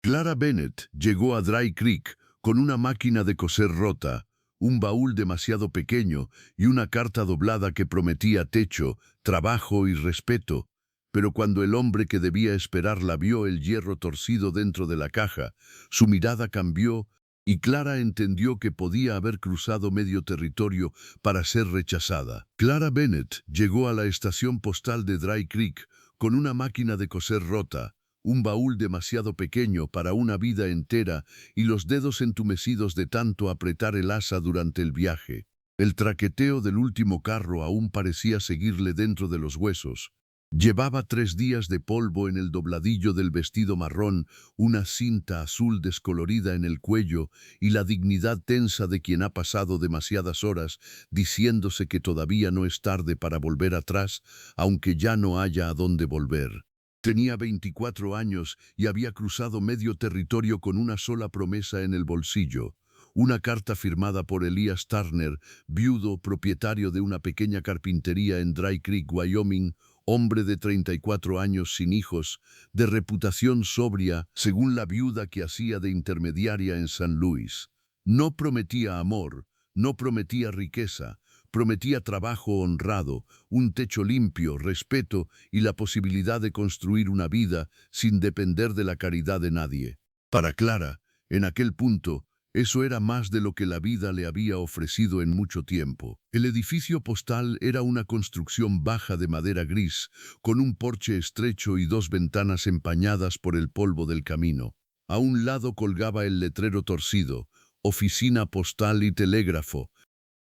Clara Bennett llegó a Dry Creek con una máquina de coser rota, un baúl demasiado pequeño y una carta doblada que prometía techo, trabajo y respeto. Pero cuando el hombre que debía esperarla vio el hierro torcido dentro de la caja, su mirada cambió y Clara entendió que podía haber cruzado medio territorio para ser rechazada. Clara Bennett llegó a la estación postal de Dry Creek con una máquina de coser rota, un baúl demasiado pequeño para una vida entera y los dedos entumecidos de tanto apretar el asa durante el viaje. El traqueteo del último carro aún parecía seguirle dentro de los huesos. Llevaba 3 días de polvo en el dobladillo del vestido marrón, una cinta azul descolorida en el cuello y la dignidad tensa de quien ha pasado demasiadas horas diciéndose que todavía no es tarde para volver atrás, aunque ya no haya a dónde volver. Tenía 24 años y había cruzado medio territorio con una sola promesa en el bolsillo. Una carta firmada por Elias Turner, viudo propietario de una pequeña carpintería en Dry Creek, Wyoming, hombre de 34 años sin hijos, de reputación sobria, según la viuda que hacía de intermediaria en San Luis. No prometía amor, no prometía riqueza, prometía trabajo honrado, un techo limpio, respeto y la posibilidad de construir una vida sin depender de la caridad de nadie. Para Clara, en aquel punto, eso era más de lo que la vida le había ofrecido en mucho tiempo. El edificio postal era una construcción baja de madera gris, con un porche estrecho y 2 ventanas empañadas por el polvo del camino. A un lado colgaba el letrero torcido, Oficina Postal y Telégrafo.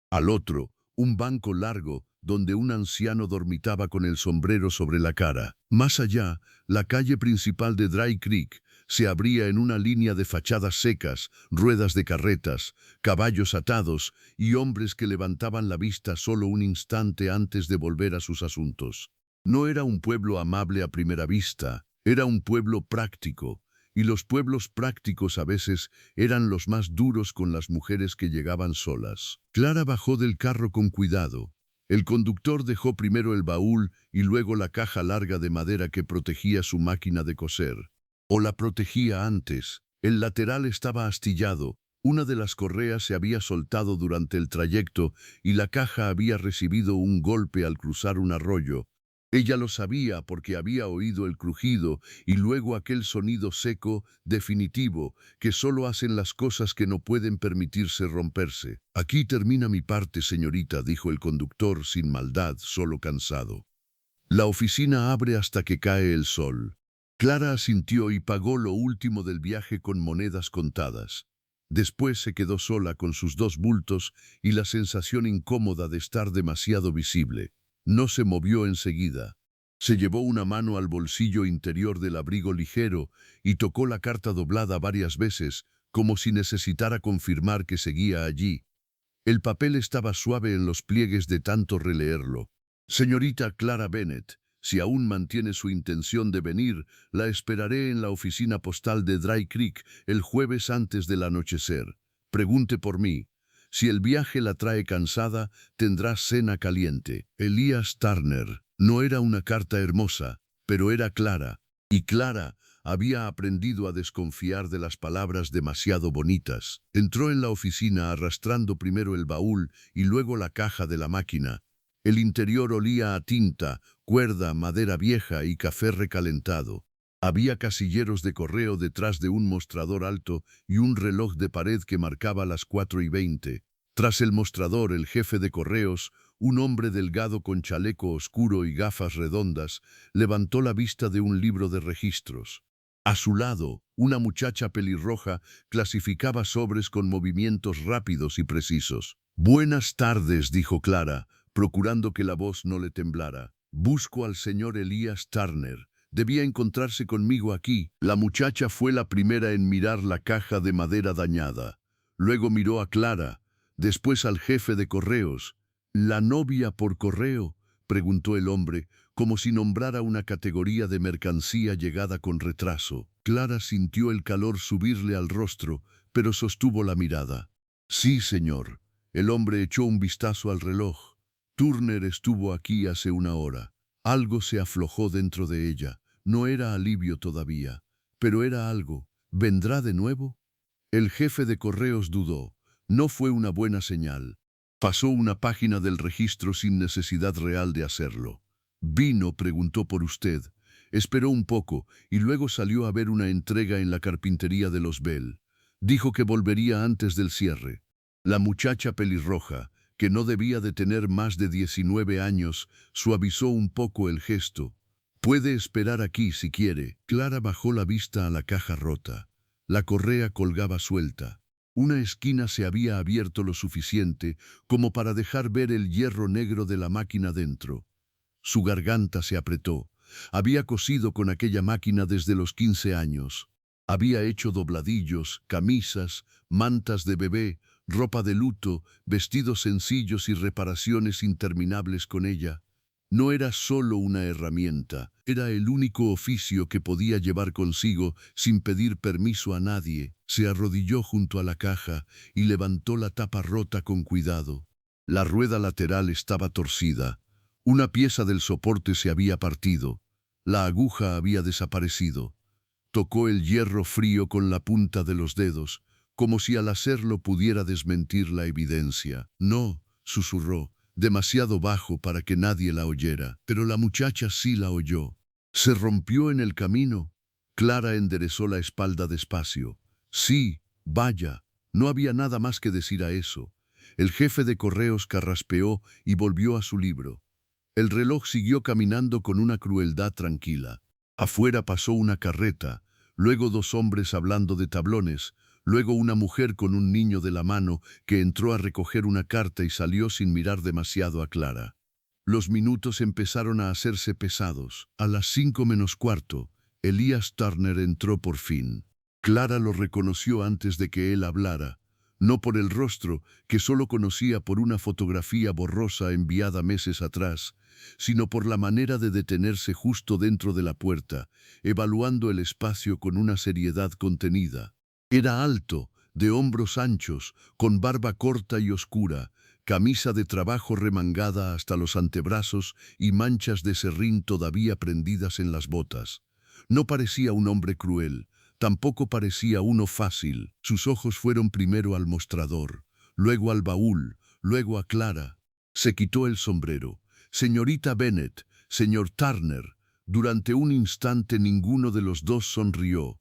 Al otro, un banco largo, donde un anciano dormitaba con el sombrero sobre la cara. Más allá, la calle principal de Dry Creek se abría en una línea de fachadas secas, ruedas de carretas, caballos atados y hombres que levantaban la vista solo un instante antes de volver a sus asuntos. No era un pueblo amable a primera vista, era un pueblo práctico, y los pueblos prácticos a veces eran los más duros con las mujeres que llegaban solas. Clara bajó del carro con cuidado. El conductor dejó primero el baúl y luego la caja larga de madera que protegía su máquina de coser. O la protegía antes. El lateral estaba astillado, una de las correas se había soltado durante el trayecto y la caja había recibido un golpe al cruzar un arroyo. Ella lo sabía porque había oído el crujido y luego aquel sonido seco, definitivo, que solo hacen las cosas que no pueden permitirse romperse. Aquí termina mi parte, señorita, dijo el conductor sin maldad, solo cansado. La oficina abre hasta que cae el sol. Clara asintió y pagó lo último del viaje con monedas contadas. Después se quedó sola con sus 2 bultos y la sensación incómoda de estar demasiado visible. No se movió enseguida. Se llevó una mano al bolsillo interior del abrigo ligero y tocó la carta doblada varias veces, como si necesitara confirmar que seguía allí. El papel estaba suave en los pliegues de tanto releerlo. Señorita Clara Bennett, si aún mantiene su intención de venir, la esperaré en la oficina postal de Dry Creek el jueves antes del anochecer. Pregunte por mí. Si el viaje la trae cansada, tendrá cena caliente. Elias Turner. No era una carta hermosa, pero era clara. Y Clara había aprendido a desconfiar de las palabras demasiado bonitas. Entró en la oficina arrastrando primero el baúl y luego la caja de la máquina. El interior olía a tinta, cuerda, madera vieja y café recalentado. Había casilleros de correo detrás de un mostrador alto y un reloj de pared que marcaba las 4:20. Tras el mostrador, el jefe de correos, un hombre delgado con chaleco oscuro y gafas redondas, levantó la vista de un libro de registros. A su lado, una muchacha pelirroja clasificaba sobres con movimientos rápidos y precisos. Buenas tardes, dijo Clara, procurando que la voz no le temblara. Busco al señor Elias Turner. Debía encontrarse conmigo aquí. La muchacha fue la primera en mirar la caja de madera dañada. Luego miró a Clara, después al jefe de correos. ¿La novia por correo?, preguntó el hombre, como si nombrara una categoría de mercancía llegada con retraso. Clara sintió el calor subirle al rostro, pero sostuvo la mirada. Sí, señor. El hombre echó un vistazo al reloj. Turner estuvo aquí hace una hora. Algo se aflojó dentro de ella. No era alivio todavía, pero era algo. ¿Vendrá de nuevo? El jefe de correos dudó. No fue una buena señal. Pasó una página del registro sin necesidad real de hacerlo. Vino, preguntó por usted. Esperó un poco y luego salió a ver una entrega en la carpintería de los Bell. Dijo que volvería antes del cierre. La muchacha pelirroja, que no debía de tener más de 19 años, suavizó un poco el gesto. Puede esperar aquí si quiere. Clara bajó la vista a la caja rota. La correa colgaba suelta. Una esquina se había abierto lo suficiente como para dejar ver el hierro negro de la máquina dentro. Su garganta se apretó. Había cosido con aquella máquina desde los 15 años. Había hecho dobladillos, camisas, mantas de bebé, ropa de luto, vestidos sencillos y reparaciones interminables con ella. No era solo una herramienta, era el único oficio que podía llevar consigo sin pedir permiso a nadie. Se arrodilló junto a la caja y levantó la tapa rota con cuidado. La rueda lateral estaba torcida. Una pieza del soporte se había partido. La aguja había desaparecido. Tocó el hierro frío con la punta de los dedos, como si al hacerlo pudiera desmentir la evidencia. No, susurró, demasiado bajo para que nadie la oyera, pero la muchacha sí la oyó. Se rompió en el camino. Clara enderezó la espalda despacio. Sí, vaya, no había nada más que decir a eso. El jefe de correos carraspeó y volvió a su libro. El reloj siguió caminando con una crueldad tranquila. Afuera pasó una carreta, luego dos hombres hablando de tablones, luego una mujer con un niño de la mano que entró a recoger una carta y salió sin mirar demasiado a Clara. Los minutos empezaron a hacerse pesados. A las 5:45, Elias Turner entró por fin. Clara lo reconoció antes de que él hablara, no por el rostro, que solo conocía por una fotografía borrosa enviada meses atrás, sino por la manera de detenerse justo dentro de la puerta, evaluando el espacio con una seriedad contenida. Era alto, de hombros anchos, con barba corta y oscura, camisa de trabajo remangada hasta los antebrazos y manchas de serrín todavía prendidas en las botas. No parecía un hombre cruel, tampoco parecía uno fácil. Sus ojos fueron primero al mostrador, luego al baúl, luego a Clara. Se quitó el sombrero. Señorita Bennet, señor Turner. Durante un instante ninguno de los dos sonrió.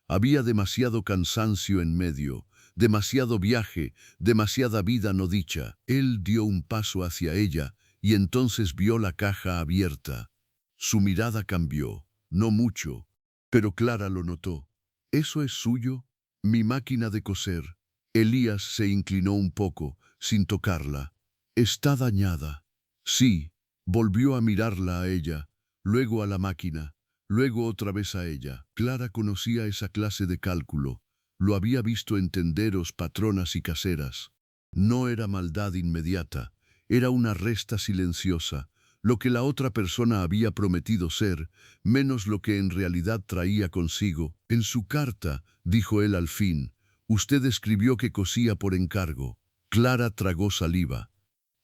Había demasiado cansancio en medio, demasiado viaje, demasiada vida no dicha. Él dio un paso hacia ella y entonces vio la caja abierta. Su mirada cambió, no mucho, pero Clara lo notó. ¿Eso es suyo? Mi máquina de coser. Elías se inclinó un poco, sin tocarla. Está dañada. Sí. Volvió a mirarla a ella, luego a la máquina, luego otra vez a ella. Clara conocía esa clase de cálculo. Lo había visto en tenderos, patronas y caseras. No era maldad inmediata, era una resta silenciosa, lo que la otra persona había prometido ser, menos lo que en realidad traía consigo. En su carta, dijo él al fin, usted escribió que cosía por encargo. Clara tragó saliva.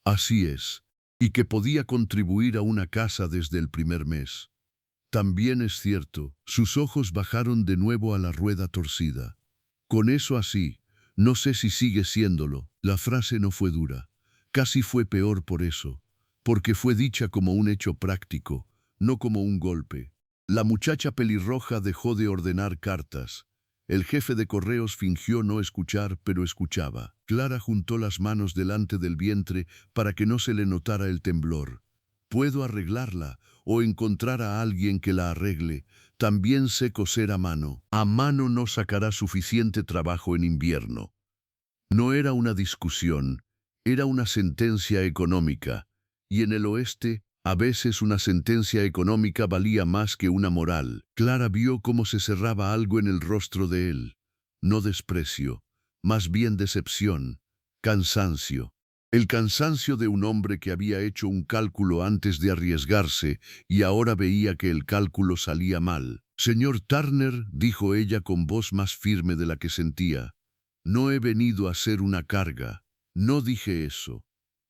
Así es. Y que podía contribuir a una casa desde el primer mes. También es cierto, sus ojos bajaron de nuevo a la rueda torcida. Con eso así, no sé si sigue siéndolo. La frase no fue dura. Casi fue peor por eso, porque fue dicha como un hecho práctico, no como un golpe. La muchacha pelirroja dejó de ordenar cartas. El jefe de correos fingió no escuchar, pero escuchaba. Clara juntó las manos delante del vientre para que no se le notara el temblor. Puedo arreglarla o encontrar a alguien que la arregle. También sé coser a mano. A mano no sacará suficiente trabajo en invierno. No era una discusión, era una sentencia económica. Y en el oeste, a veces una sentencia económica valía más que una moral. Clara vio cómo se cerraba algo en el rostro de él. No desprecio, más bien decepción, cansancio. El cansancio de un hombre que había hecho un cálculo antes de arriesgarse y ahora veía que el cálculo salía mal. Señor Turner, dijo ella con voz más firme de la que sentía, no he venido a ser una carga. No dije eso.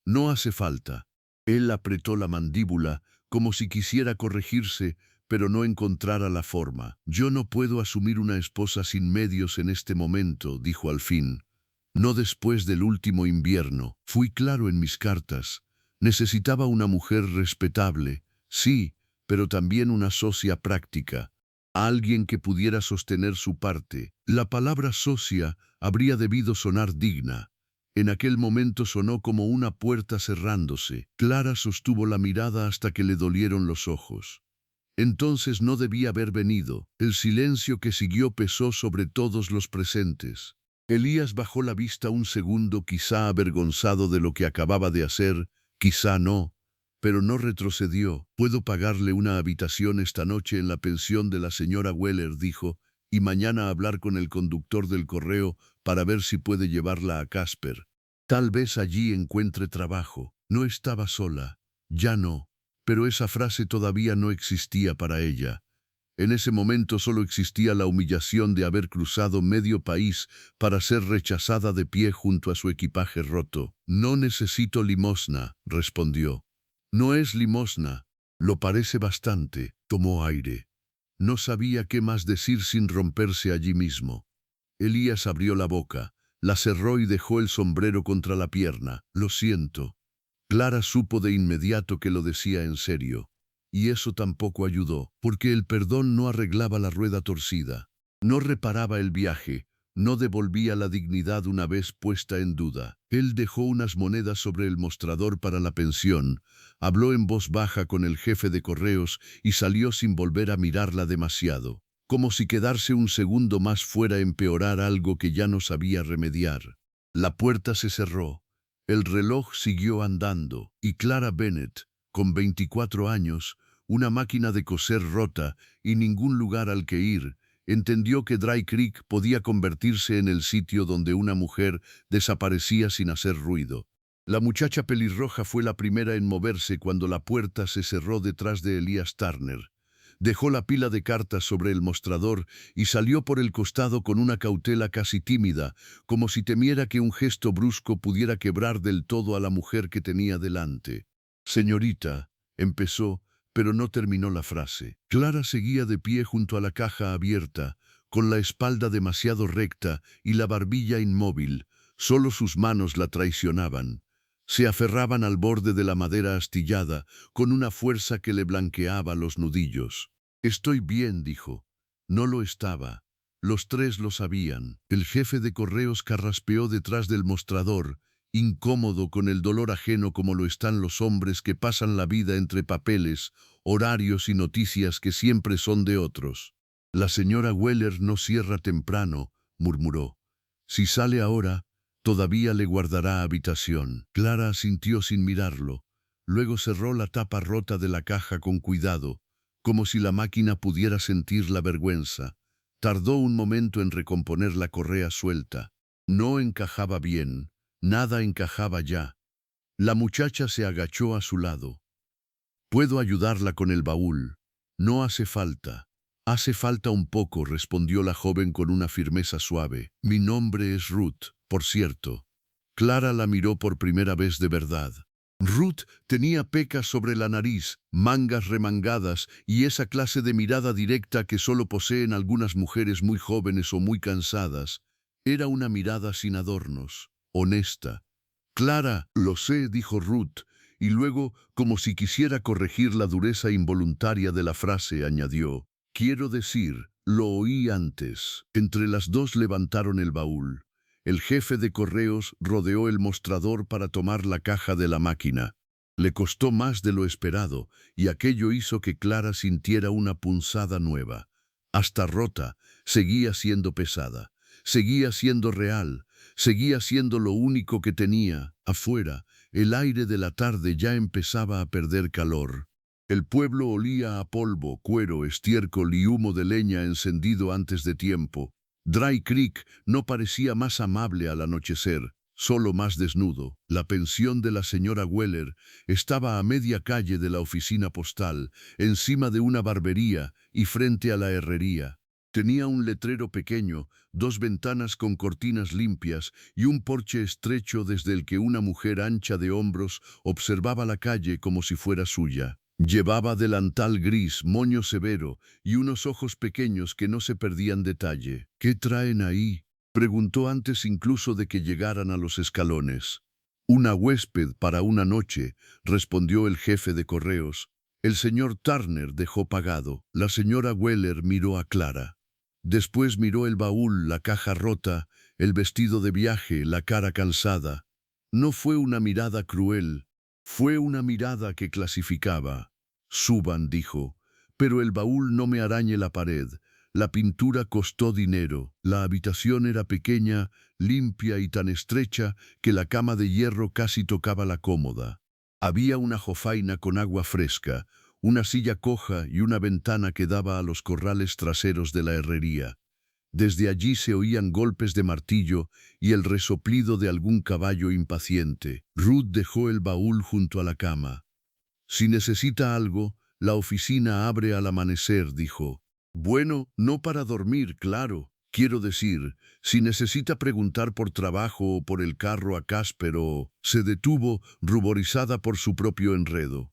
No hace falta. Él apretó la mandíbula como si quisiera corregirse, pero no encontrara la forma. «Yo no puedo asumir una esposa sin medios en este momento», dijo al fin. «No después del último invierno. Fui claro en mis cartas. Necesitaba una mujer respetable, sí, pero también una socia práctica. Alguien que pudiera sostener su parte». La palabra socia habría debido sonar digna. En aquel momento sonó como una puerta cerrándose. Clara sostuvo la mirada hasta que le dolieron los ojos. Entonces no debía haber venido. El silencio que siguió pesó sobre todos los presentes. Elías bajó la vista un segundo, quizá avergonzado de lo que acababa de hacer, quizá no, pero no retrocedió. «Puedo pagarle una habitación esta noche en la pensión de la señora Weller», dijo, «y mañana hablar con el conductor del correo para ver si puede llevarla a Casper. Tal vez allí encuentre trabajo». No estaba sola, ya no, pero esa frase todavía no existía para ella. En ese momento solo existía la humillación de haber cruzado medio país para ser rechazada de pie junto a su equipaje roto. «No necesito limosna», respondió. «No es limosna, lo parece bastante», tomó aire. No sabía qué más decir sin romperse allí mismo. Elías abrió la boca, la cerró y dejó el sombrero contra la pierna. «Lo siento». Clara supo de inmediato que lo decía en serio. Y eso tampoco ayudó, porque el perdón no arreglaba la rueda torcida. No reparaba el viaje, no devolvía la dignidad una vez puesta en duda. Él dejó unas monedas sobre el mostrador para la pensión, habló en voz baja con el jefe de correos y salió sin volver a mirarla demasiado, como si quedarse un segundo más fuera empeorar algo que ya no sabía remediar. La puerta se cerró, el reloj siguió andando, y Clara Bennett, con 24 años, una máquina de coser rota y ningún lugar al que ir, entendió que Dry Creek podía convertirse en el sitio donde una mujer desaparecía sin hacer ruido. La muchacha pelirroja fue la primera en moverse cuando la puerta se cerró detrás de Elías Turner. Dejó la pila de cartas sobre el mostrador y salió por el costado con una cautela casi tímida, como si temiera que un gesto brusco pudiera quebrar del todo a la mujer que tenía delante. «Señorita», empezó, pero no terminó la frase. Clara seguía de pie junto a la caja abierta, con la espalda demasiado recta y la barbilla inmóvil. Solo sus manos la traicionaban. Se aferraban al borde de la madera astillada, con una fuerza que le blanqueaba los nudillos. «Estoy bien», dijo. No lo estaba. Los tres lo sabían. El jefe de correos carraspeó detrás del mostrador, incómodo con el dolor ajeno como lo están los hombres que pasan la vida entre papeles, horarios y noticias que siempre son de otros. «La señora Weller no cierra temprano», murmuró. «Si sale ahora, todavía le guardará habitación». Clara asintió sin mirarlo. Luego cerró la tapa rota de la caja con cuidado, como si la máquina pudiera sentir la vergüenza. Tardó un momento en recomponer la correa suelta. No encajaba bien. Nada encajaba ya. La muchacha se agachó a su lado. «Puedo ayudarla con el baúl». «No hace falta». «Hace falta un poco», respondió la joven con una firmeza suave. «Mi nombre es Ruth, por cierto». Clara la miró por primera vez de verdad. Ruth tenía pecas sobre la nariz, mangas remangadas y esa clase de mirada directa que solo poseen algunas mujeres muy jóvenes o muy cansadas. Era una mirada sin adornos, honesta. «Clara, lo sé», dijo Ruth, y luego, como si quisiera corregir la dureza involuntaria de la frase, añadió: «Quiero decir, lo oí antes». Entre las dos levantaron el baúl. El jefe de correos rodeó el mostrador para tomar la caja de la máquina. Le costó más de lo esperado, y aquello hizo que Clara sintiera una punzada nueva. Hasta rota, seguía siendo pesada, seguía siendo real, seguía siendo lo único que tenía. Afuera, el aire de la tarde ya empezaba a perder calor. El pueblo olía a polvo, cuero, estiércol y humo de leña encendido antes de tiempo. Dry Creek no parecía más amable al anochecer, solo más desnudo. La pensión de la señora Weller estaba a media calle de la oficina postal, encima de una barbería y frente a la herrería. Tenía un letrero pequeño, 2 ventanas con cortinas limpias y un porche estrecho desde el que una mujer ancha de hombros observaba la calle como si fuera suya. Llevaba delantal gris, moño severo y unos ojos pequeños que no se perdían detalle. ¿Qué traen ahí?, preguntó antes incluso de que llegaran a los escalones. Una huésped para una noche, respondió el jefe de correos. El señor Turner dejó pagado. La señora Weller miró a Clara. Después miró el baúl, la caja rota, el vestido de viaje, la cara cansada. No fue una mirada cruel, fue una mirada que clasificaba. Suban, dijo, pero el baúl no me arañe la pared. La pintura costó dinero, la habitación era pequeña, limpia y tan estrecha que la cama de hierro casi tocaba la cómoda. Había una jofaina con agua fresca, una silla coja y una ventana que daba a los corrales traseros de la herrería. Desde allí se oían golpes de martillo y el resoplido de algún caballo impaciente. Ruth dejó el baúl junto a la cama. Si necesita algo, la oficina abre al amanecer, dijo. Bueno, no para dormir, claro. Quiero decir, si necesita preguntar por trabajo o por el carro a Casper o... Se detuvo, ruborizada por su propio enredo.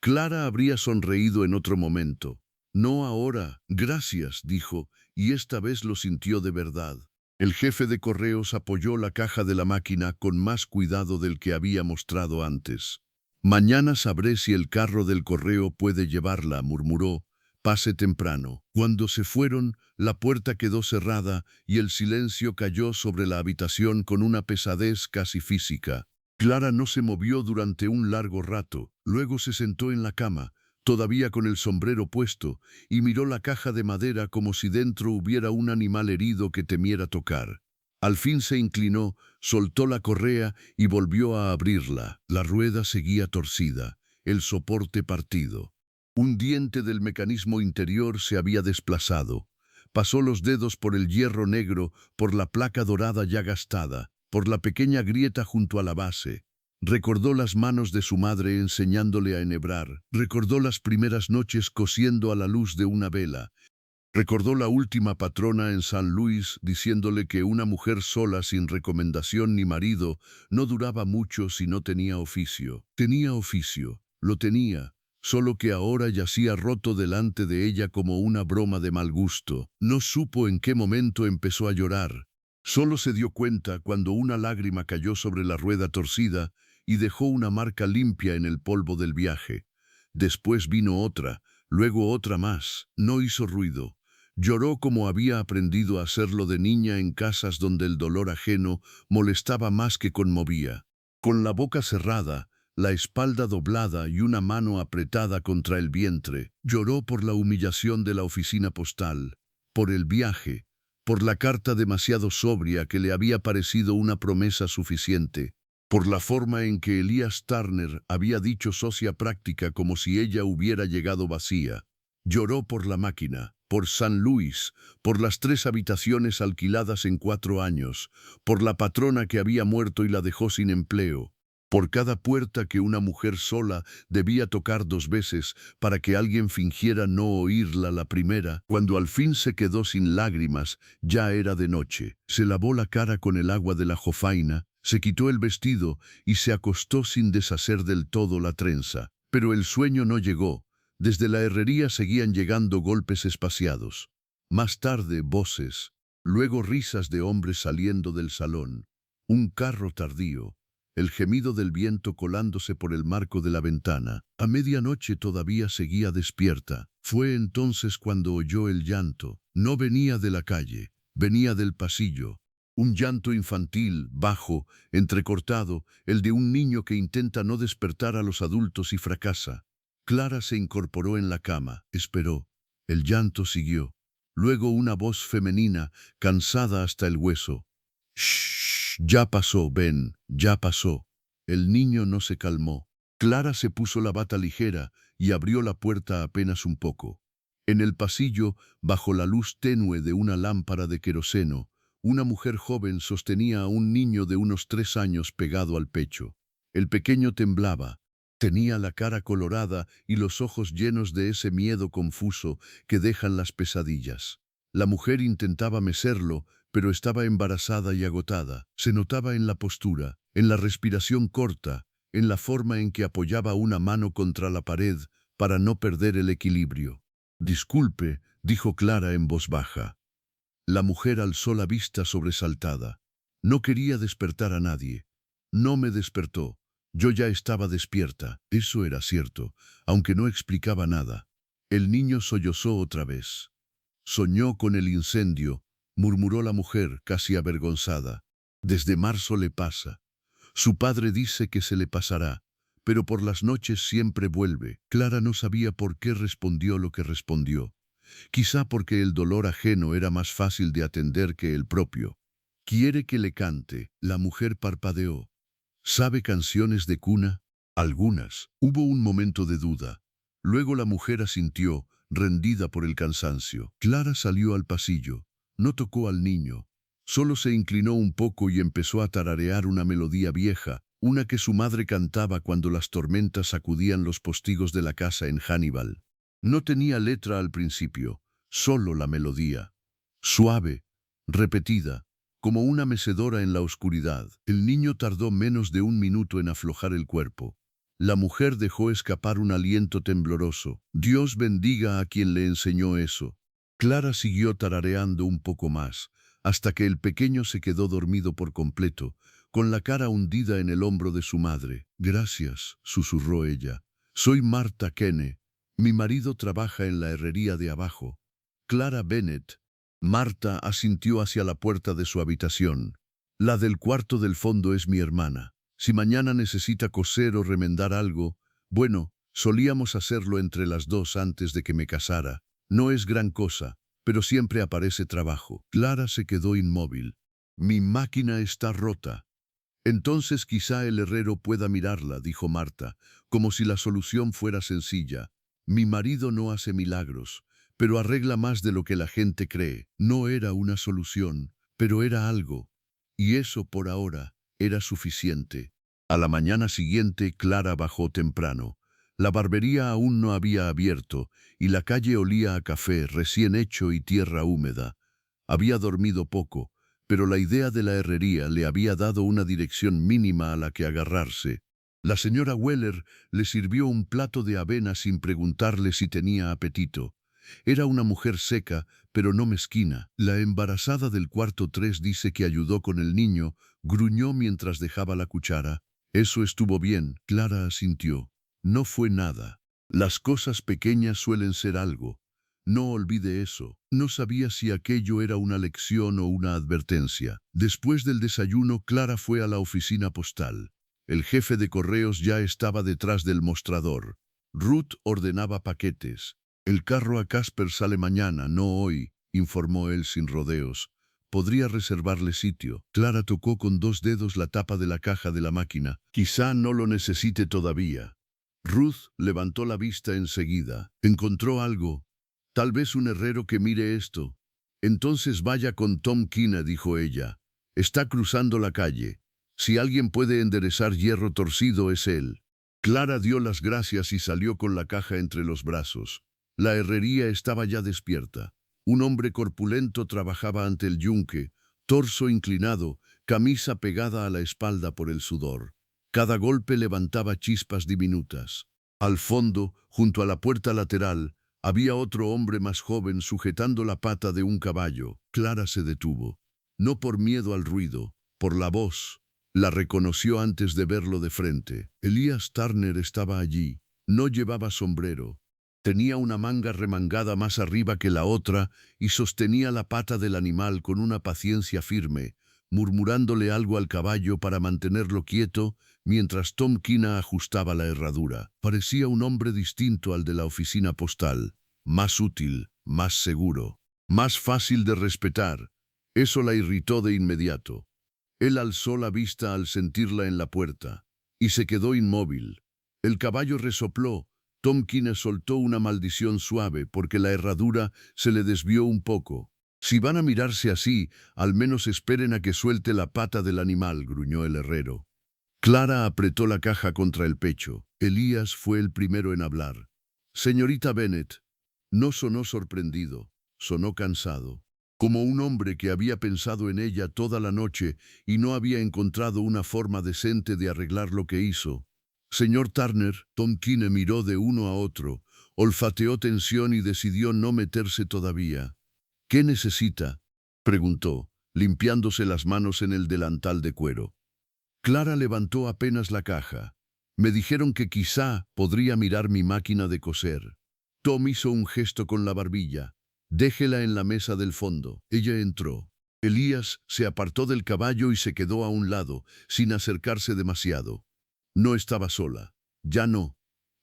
Clara habría sonreído en otro momento. No ahora, gracias, dijo, y esta vez lo sintió de verdad. El jefe de correos apoyó la caja de la máquina con más cuidado del que había mostrado antes. Mañana sabré si el carro del correo puede llevarla, murmuró. Pase temprano. Cuando se fueron, la puerta quedó cerrada y el silencio cayó sobre la habitación con una pesadez casi física. Clara no se movió durante un largo rato, luego se sentó en la cama, todavía con el sombrero puesto, y miró la caja de madera como si dentro hubiera un animal herido que temiera tocar. Al fin se inclinó, soltó la correa y volvió a abrirla. La rueda seguía torcida, el soporte partido. Un diente del mecanismo interior se había desplazado. Pasó los dedos por el hierro negro, por la placa dorada ya gastada, por la pequeña grieta junto a la base. Recordó las manos de su madre enseñándole a enhebrar. Recordó las primeras noches cosiendo a la luz de una vela. Recordó la última patrona en San Luis diciéndole que una mujer sola sin recomendación ni marido no duraba mucho si no tenía oficio. Tenía oficio, lo tenía, solo que ahora yacía roto delante de ella como una broma de mal gusto. No supo en qué momento empezó a llorar. Solo se dio cuenta cuando una lágrima cayó sobre la rueda torcida y dejó una marca limpia en el polvo del viaje. Después vino otra, luego otra más. No hizo ruido. Lloró como había aprendido a hacerlo de niña en casas donde el dolor ajeno molestaba más que conmovía. Con la boca cerrada, la espalda doblada y una mano apretada contra el vientre, lloró por la humillación de la oficina postal, por el viaje, por la carta demasiado sobria que le había parecido una promesa suficiente, por la forma en que Elias Turner había dicho socia práctica como si ella hubiera llegado vacía. Lloró por la máquina, por San Luis, por las 3 habitaciones alquiladas en 4 años, por la patrona que había muerto y la dejó sin empleo, por cada puerta que una mujer sola debía tocar 2 veces para que alguien fingiera no oírla la primera. Cuando al fin se quedó sin lágrimas, ya era de noche. Se lavó la cara con el agua de la jofaina, se quitó el vestido y se acostó sin deshacer del todo la trenza. Pero el sueño no llegó. Desde la herrería seguían llegando golpes espaciados. Más tarde, voces. Luego risas de hombres saliendo del salón. Un carro tardío. El gemido del viento colándose por el marco de la ventana. A medianoche todavía seguía despierta. Fue entonces cuando oyó el llanto. No venía de la calle, venía del pasillo. Un llanto infantil, bajo, entrecortado, el de un niño que intenta no despertar a los adultos y fracasa. Clara se incorporó en la cama, esperó. El llanto siguió. Luego una voz femenina, cansada hasta el hueso. «Shh, ya pasó, Ben, ya pasó». El niño no se calmó. Clara se puso la bata ligera y abrió la puerta apenas un poco. En el pasillo, bajo la luz tenue de una lámpara de queroseno, una mujer joven sostenía a un niño de unos 3 años pegado al pecho. El pequeño temblaba. Tenía la cara colorada y los ojos llenos de ese miedo confuso que dejan las pesadillas. La mujer intentaba mecerlo, pero estaba embarazada y agotada. Se notaba en la postura, en la respiración corta, en la forma en que apoyaba una mano contra la pared, para no perder el equilibrio. «Disculpe», dijo Clara en voz baja. La mujer alzó la vista sobresaltada. No quería despertar a nadie. No me despertó. Yo ya estaba despierta. Eso era cierto, aunque no explicaba nada. El niño sollozó otra vez. «Soñó con el incendio», murmuró la mujer, casi avergonzada. «Desde marzo le pasa. Su padre dice que se le pasará, pero por las noches siempre vuelve». Clara no sabía por qué respondió lo que respondió. Quizá porque el dolor ajeno era más fácil de atender que el propio. «¿Quiere que le cante?», la mujer parpadeó. «¿Sabe canciones de cuna?». «Algunas». Hubo un momento de duda. Luego la mujer asintió, rendida por el cansancio. Clara salió al pasillo. No tocó al niño. Solo se inclinó un poco y empezó a tararear una melodía vieja, una que su madre cantaba cuando las tormentas sacudían los postigos de la casa en Hannibal. No tenía letra al principio, solo la melodía. Suave, repetida, como una mecedora en la oscuridad. El niño tardó menos de un minuto en aflojar el cuerpo. La mujer dejó escapar un aliento tembloroso. «Dios bendiga a quien le enseñó eso». Clara siguió tarareando un poco más, hasta que el pequeño se quedó dormido por completo, con la cara hundida en el hombro de su madre. «Gracias», susurró ella. «Soy Marta Kenne. Mi marido trabaja en la herrería de abajo». «Clara Bennett». Marta asintió hacia la puerta de su habitación. «La del cuarto del fondo es mi hermana. Si mañana necesita coser o remendar algo, bueno, solíamos hacerlo entre las dos antes de que me casara. No es gran cosa, pero siempre aparece trabajo». Clara se quedó inmóvil. «Mi máquina está rota». «Entonces quizá el herrero pueda mirarla», dijo Marta, como si la solución fuera sencilla. «Mi marido no hace milagros, pero arregla más de lo que la gente cree». No era una solución, pero era algo. Y eso, por ahora, era suficiente. A la mañana siguiente, Clara bajó temprano. La barbería aún no había abierto, y la calle olía a café recién hecho y tierra húmeda. Había dormido poco, pero la idea de la herrería le había dado una dirección mínima a la que agarrarse. La señora Weller le sirvió un plato de avena sin preguntarle si tenía apetito. Era una mujer seca, pero no mezquina. La embarazada del cuarto 3 dice que ayudó con el niño, gruñó mientras dejaba la cuchara. «Eso estuvo bien», Clara asintió. «No fue nada. Las cosas pequeñas suelen ser algo. No olvide eso». No sabía si aquello era una lección o una advertencia. Después del desayuno, Clara fue a la oficina postal. El jefe de correos ya estaba detrás del mostrador. Ruth ordenaba paquetes. «El carro a Casper sale mañana, no hoy», informó él sin rodeos. «Podría reservarle sitio». Clara tocó con 2 dedos la tapa de la caja de la máquina. «Quizá no lo necesite todavía». Ruth levantó la vista enseguida. «¿Encontró algo? Tal vez un herrero que mire esto». «Entonces vaya con Tom Kina», dijo ella. «Está cruzando la calle. Si alguien puede enderezar hierro torcido es él». Clara dio las gracias y salió con la caja entre los brazos. La herrería estaba ya despierta. Un hombre corpulento trabajaba ante el yunque, torso inclinado, camisa pegada a la espalda por el sudor. Cada golpe levantaba chispas diminutas. Al fondo, junto a la puerta lateral, había otro hombre más joven sujetando la pata de un caballo. Clara se detuvo. No por miedo al ruido, por la voz. La reconoció antes de verlo de frente. Elias Turner estaba allí. No llevaba sombrero. Tenía una manga remangada más arriba que la otra y sostenía la pata del animal con una paciencia firme, murmurándole algo al caballo para mantenerlo quieto mientras Tom Kina ajustaba la herradura. Parecía un hombre distinto al de la oficina postal, más útil, más seguro, más fácil de respetar. Eso la irritó de inmediato. Él alzó la vista al sentirla en la puerta y se quedó inmóvil. El caballo resopló. Tom Kina soltó una maldición suave porque la herradura se le desvió un poco. «Si van a mirarse así, al menos esperen a que suelte la pata del animal», gruñó el herrero. Clara apretó la caja contra el pecho. Elías fue el primero en hablar. «Señorita Bennett». No sonó sorprendido, sonó cansado, como un hombre que había pensado en ella toda la noche y no había encontrado una forma decente de arreglar lo que hizo. «Señor Turner», Tom Kina miró de uno a otro, Olfateó tensión y decidió no meterse todavía. ¿Qué necesita?, preguntó, limpiándose las manos en el delantal de cuero. Clara levantó apenas la caja. Me dijeron que quizá podría mirar mi máquina de coser. Tom hizo un gesto con la barbilla. Déjela en la mesa del fondo. Ella entró. Elías se apartó del caballo y se quedó a un lado, sin acercarse demasiado. No estaba sola. Ya no.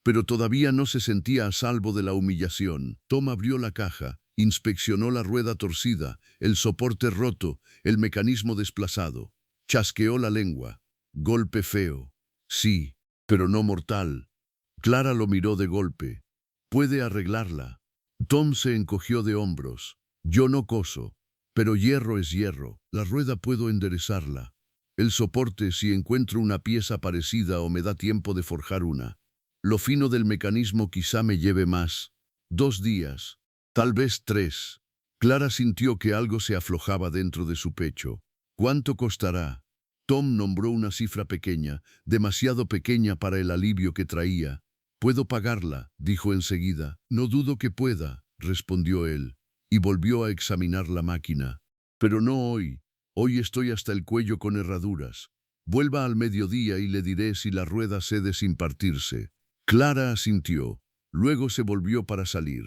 Pero todavía no se sentía a salvo de la humillación. Tom abrió la caja, inspeccionó la rueda torcida, el soporte roto, el mecanismo desplazado. Chasqueó la lengua. Golpe feo. Sí, pero no mortal. Clara lo miró de golpe. Puede arreglarla. Tom se encogió de hombros. Yo no coso, pero hierro es hierro. La rueda puedo enderezarla. El soporte si encuentro una pieza parecida o me da tiempo de forjar una. Lo fino del mecanismo quizá me lleve más. 2 días, tal vez 3. Clara sintió que algo se aflojaba dentro de su pecho. ¿Cuánto costará? Tom nombró una cifra pequeña, demasiado pequeña para el alivio que traía. Puedo pagarla, dijo enseguida. No dudo que pueda, respondió él, y volvió a examinar la máquina. Pero no hoy. Hoy estoy hasta el cuello con herraduras. Vuelva al mediodía y le diré si la rueda cede sin partirse. Clara asintió. Luego se volvió para salir.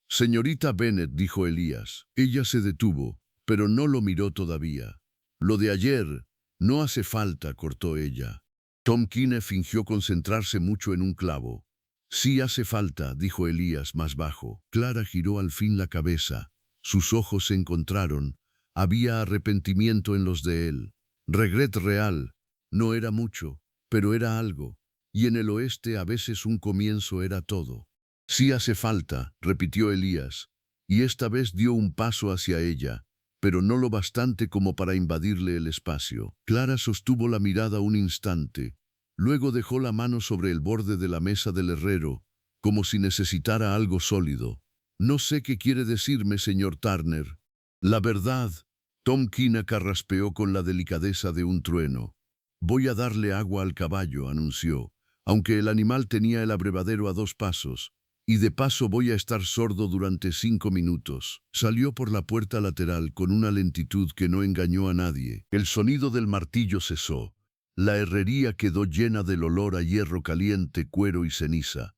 Señorita Bennet, dijo Elías. Ella se detuvo, pero no lo miró todavía. Lo de ayer, no hace falta, cortó ella. Tom Keene fingió concentrarse mucho en un clavo. Sí hace falta, dijo Elías más bajo. Clara giró al fin la cabeza. Sus ojos se encontraron. Había arrepentimiento en los de él. Regret real. No era mucho, pero era algo. Y en el oeste a veces un comienzo era todo. Sí hace falta, repitió Elías, y esta vez dio un paso hacia ella, pero no lo bastante como para invadirle el espacio. Clara sostuvo la mirada un instante, luego dejó la mano sobre el borde de la mesa del herrero, como si necesitara algo sólido. No sé qué quiere decirme, señor Turner. La verdad, Tom Keene carraspeó con la delicadeza de un trueno. Voy a darle agua al caballo, anunció, aunque el animal tenía el abrevadero a 2 pasos. Y de paso voy a estar sordo durante 5 minutos. Salió por la puerta lateral con una lentitud que no engañó a nadie. El sonido del martillo cesó. La herrería quedó llena del olor a hierro caliente, cuero y ceniza.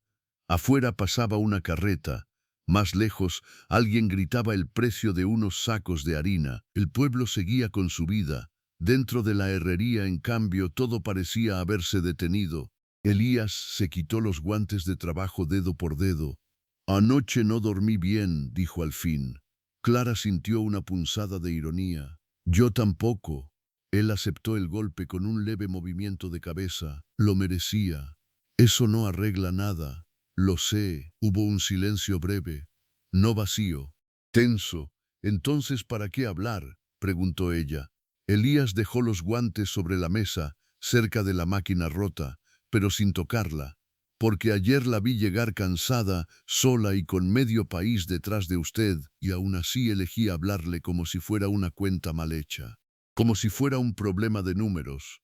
Afuera pasaba una carreta. Más lejos, alguien gritaba el precio de unos sacos de harina. El pueblo seguía con su vida. Dentro de la herrería, en cambio, todo parecía haberse detenido. Elías se quitó los guantes de trabajo dedo por dedo. Anoche no dormí bien, dijo al fin. Clara sintió una punzada de ironía. Yo tampoco. Él aceptó el golpe con un leve movimiento de cabeza. Lo merecía. Eso no arregla nada. Lo sé. Hubo un silencio breve, no vacío, tenso. Entonces, ¿para qué hablar?, preguntó ella. Elías dejó los guantes sobre la mesa, cerca de la máquina rota, pero sin tocarla, porque ayer la vi llegar cansada, sola y con medio país detrás de usted, y aún así elegí hablarle como si fuera una cuenta mal hecha, como si fuera un problema de números.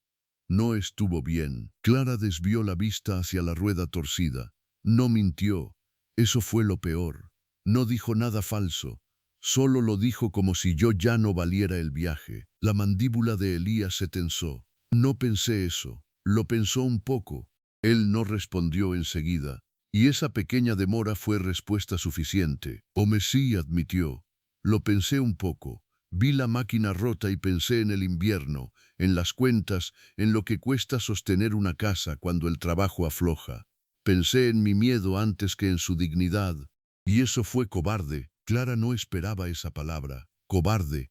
No estuvo bien. Clara desvió la vista hacia la rueda torcida. No mintió. Eso fue lo peor. No dijo nada falso. Solo lo dijo como si yo ya no valiera el viaje. La mandíbula de Elías se tensó. No pensé eso. Lo pensó un poco. Él no respondió enseguida. Y esa pequeña demora fue respuesta suficiente. Sí, admitió. Lo pensé un poco. Vi la máquina rota y pensé en el invierno, en las cuentas, en lo que cuesta sostener una casa cuando el trabajo afloja. Pensé en mi miedo antes que en su dignidad. Y eso fue cobarde. Clara no esperaba esa palabra. Cobarde.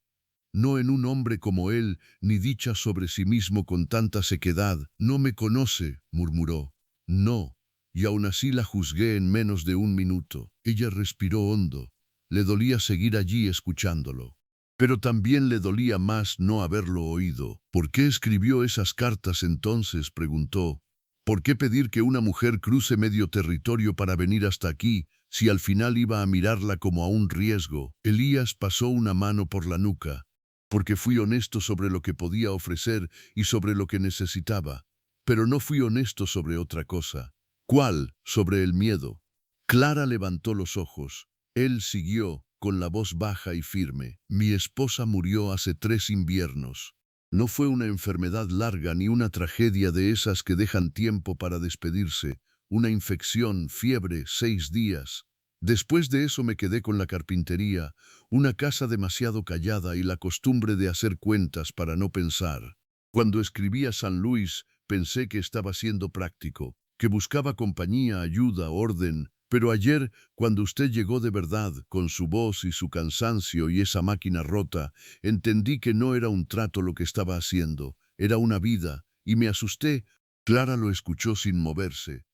No en un hombre como él, ni dicha sobre sí mismo con tanta sequedad. No me conoce, murmuró. No. Y aún así la juzgué en menos de 1 minuto. Ella respiró hondo. Le dolía seguir allí escuchándolo. Pero también le dolía más no haberlo oído. ¿Por qué escribió esas cartas entonces?, preguntó. ¿Por qué pedir que una mujer cruce medio territorio para venir hasta aquí, si al final iba a mirarla como a un riesgo? Elías pasó una mano por la nuca. Porque fui honesto sobre lo que podía ofrecer y sobre lo que necesitaba. Pero no fui honesto sobre otra cosa. ¿Cuál? Sobre el miedo. Clara levantó los ojos. Él siguió, con la voz baja y firme. Mi esposa murió hace 3 inviernos. No fue una enfermedad larga ni una tragedia de esas que dejan tiempo para despedirse. Una infección, fiebre, 6 días. Después de eso me quedé con la carpintería, una casa demasiado callada y la costumbre de hacer cuentas para no pensar. Cuando escribí a San Luis, pensé que estaba siendo práctico, que buscaba compañía, ayuda, orden, pero ayer, cuando usted llegó de verdad, con su voz y su cansancio y esa máquina rota, entendí que no era un trato lo que estaba haciendo, era una vida, y me asusté. Clara lo escuchó sin moverse.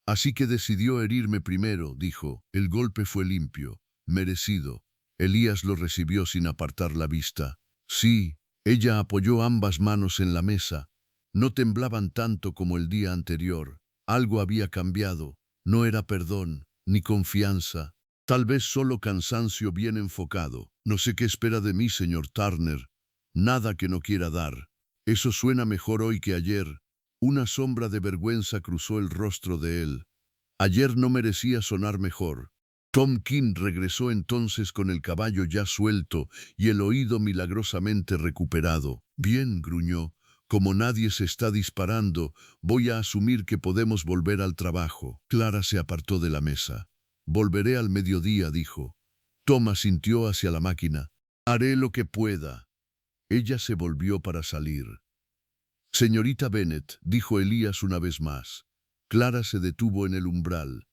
Así que decidió herirme primero, dijo. El golpe fue limpio, merecido. Elías lo recibió sin apartar la vista. Sí, ella apoyó ambas manos en la mesa. No temblaban tanto como el día anterior. Algo había cambiado. No era perdón, ni confianza. Tal vez solo cansancio bien enfocado. No sé qué espera de mí, señor Turner. Nada que no quiera dar. Eso suena mejor hoy que ayer. Una sombra de vergüenza cruzó el rostro de él. Ayer no merecía sonar mejor. Tom King regresó entonces con el caballo ya suelto y el oído milagrosamente recuperado. Bien, gruñó. Como nadie se está disparando, voy a asumir que podemos volver al trabajo. Clara se apartó de la mesa. Volveré al mediodía, dijo. Tom asintió hacia la máquina. Haré lo que pueda. Ella se volvió para salir. Señorita Bennet, dijo Elías una vez más. Clara se detuvo en el umbral.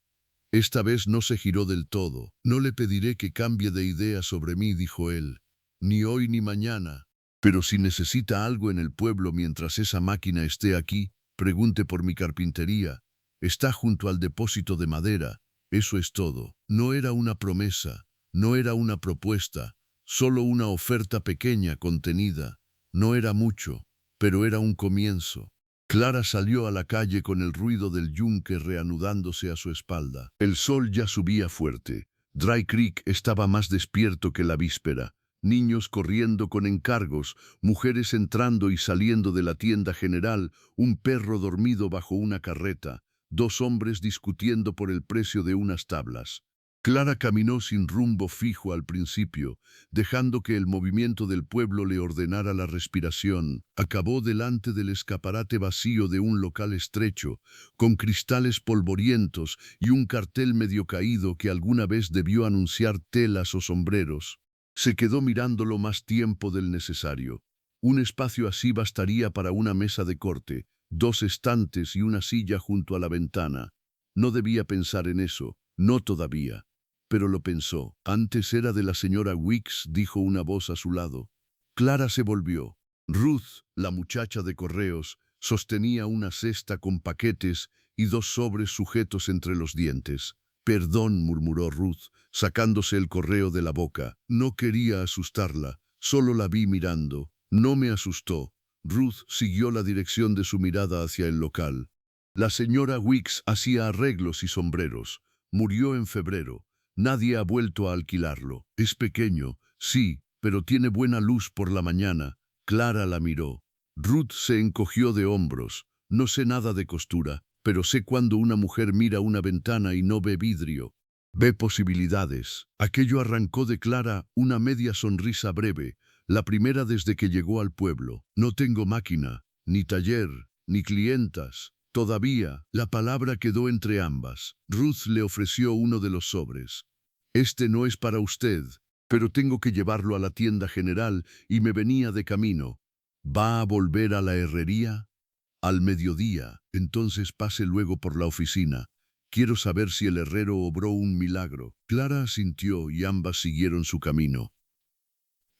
Esta vez no se giró del todo. No le pediré que cambie de idea sobre mí, dijo él. Ni hoy ni mañana. Pero si necesita algo en el pueblo mientras esa máquina esté aquí, pregunte por mi carpintería. Está junto al depósito de madera. Eso es todo. No era una promesa, no era una propuesta, solo una oferta pequeña, contenida. No era mucho, pero era un comienzo. Clara salió a la calle con el ruido del yunque reanudándose a su espalda. El sol ya subía fuerte. Dry Creek estaba más despierto que la víspera. Niños corriendo con encargos, mujeres entrando y saliendo de la tienda general, un perro dormido bajo una carreta, 2 hombres discutiendo por el precio de unas tablas. Clara caminó sin rumbo fijo al principio, dejando que el movimiento del pueblo le ordenara la respiración. Acabó delante del escaparate vacío de un local estrecho, con cristales polvorientos y un cartel medio caído que alguna vez debió anunciar telas o sombreros. Se quedó mirándolo más tiempo del necesario. Un espacio así bastaría para una mesa de corte, 2 estantes y una silla junto a la ventana. No debía pensar en eso, no todavía. Pero lo pensó. Antes era de la señora Weeks, dijo una voz a su lado. Clara se volvió. Ruth, la muchacha de correos, sostenía una cesta con paquetes y 2 sobres sujetos entre los dientes. Perdón, murmuró Ruth, sacándose el correo de la boca. No quería asustarla, solo la vi mirando. No me asustó. Ruth siguió la dirección de su mirada hacia el local. La señora Weeks hacía arreglos y sombreros. Murió en febrero. Nadie ha vuelto a alquilarlo. Es pequeño, sí, pero tiene buena luz por la mañana. Clara la miró. Ruth se encogió de hombros. No sé nada de costura, pero sé cuando una mujer mira una ventana y no ve vidrio. Ve posibilidades. Aquello arrancó de Clara una media sonrisa breve, la primera desde que llegó al pueblo. No tengo máquina, ni taller, ni clientas. Todavía, la palabra quedó entre ambas. Ruth le ofreció uno de los sobres. Este no es para usted, pero tengo que llevarlo a la tienda general y me venía de camino. ¿Va a volver a la herrería? Al mediodía, entonces pase luego por la oficina. Quiero saber si el herrero obró un milagro. Clara asintió y ambas siguieron su camino.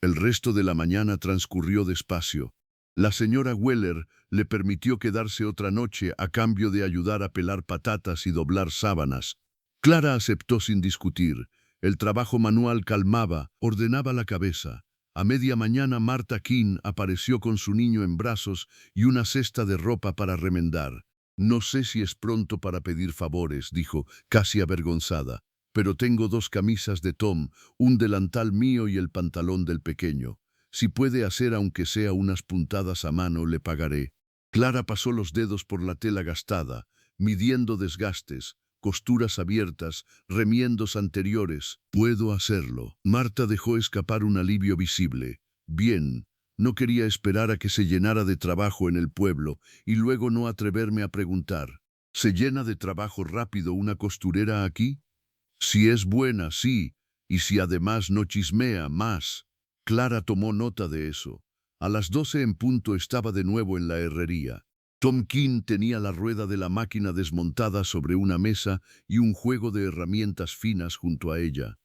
El resto de la mañana transcurrió despacio. La señora Weller le permitió quedarse otra noche a cambio de ayudar a pelar patatas y doblar sábanas. Clara aceptó sin discutir. El trabajo manual calmaba, ordenaba la cabeza. A media mañana Martha King apareció con su niño en brazos y una cesta de ropa para remendar. No sé si es pronto para pedir favores, dijo, casi avergonzada, pero tengo 2 camisas de Tom, un delantal mío y el pantalón del pequeño. Si puede hacer aunque sea unas puntadas a mano, le pagaré. Clara pasó los dedos por la tela gastada, midiendo desgastes. costuras abiertas, remiendos anteriores. Puedo hacerlo. Marta dejó escapar un alivio visible. Bien, no quería esperar a que se llenara de trabajo en el pueblo y luego no atreverme a preguntar. ¿Se llena de trabajo rápido una costurera aquí? Si es buena, sí, y si además no chismea más. Clara tomó nota de eso. A las 12 en punto estaba de nuevo en la herrería. Tom King tenía la rueda de la máquina desmontada sobre una mesa y un juego de herramientas finas junto a ella.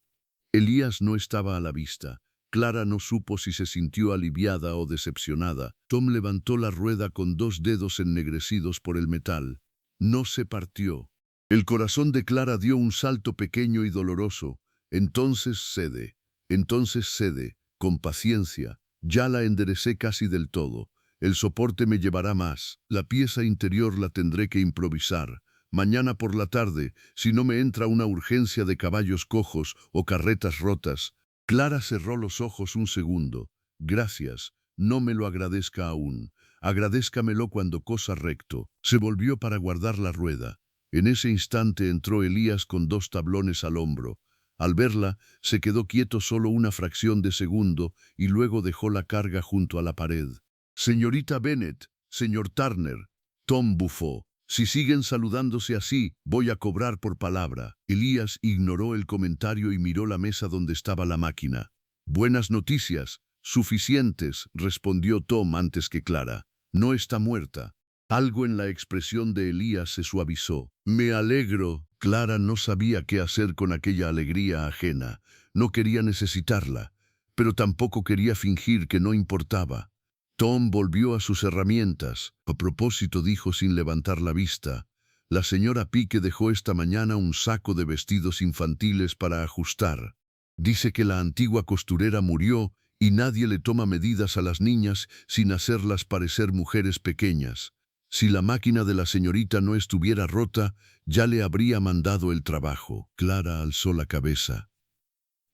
Elías no estaba a la vista. Clara no supo si se sintió aliviada o decepcionada. Tom levantó la rueda con 2 dedos ennegrecidos por el metal. No se partió. El corazón de Clara dio un salto pequeño y doloroso. Entonces cede, con paciencia. Ya la enderecé casi del todo. El soporte me llevará más. La pieza interior la tendré que improvisar. Mañana por la tarde, si no me entra una urgencia de caballos cojos o carretas rotas. Clara cerró los ojos un segundo. Gracias, no me lo agradezca aún. Agradézcamelo cuando cosa recto. Se volvió para guardar la rueda. En ese instante entró Elías con 2 tablones al hombro. Al verla, se quedó quieto solo una fracción de segundo y luego dejó la carga junto a la pared. Señorita Bennet, señor Turner. Tom bufó. Si siguen saludándose así, voy a cobrar por palabra. Elías ignoró el comentario y miró la mesa donde estaba la máquina. Buenas noticias, suficientes, respondió Tom antes que Clara. No está muerta. Algo en la expresión de Elías se suavizó. Me alegro. Clara no sabía qué hacer con aquella alegría ajena. No quería necesitarla, pero tampoco quería fingir que no importaba. Tom volvió a sus herramientas. A propósito, dijo sin levantar la vista, la señora Pique dejó esta mañana un saco de vestidos infantiles para ajustar. Dice que la antigua costurera murió y nadie le toma medidas a las niñas sin hacerlas parecer mujeres pequeñas. Si la máquina de la señorita no estuviera rota, ya le habría mandado el trabajo. Clara alzó la cabeza.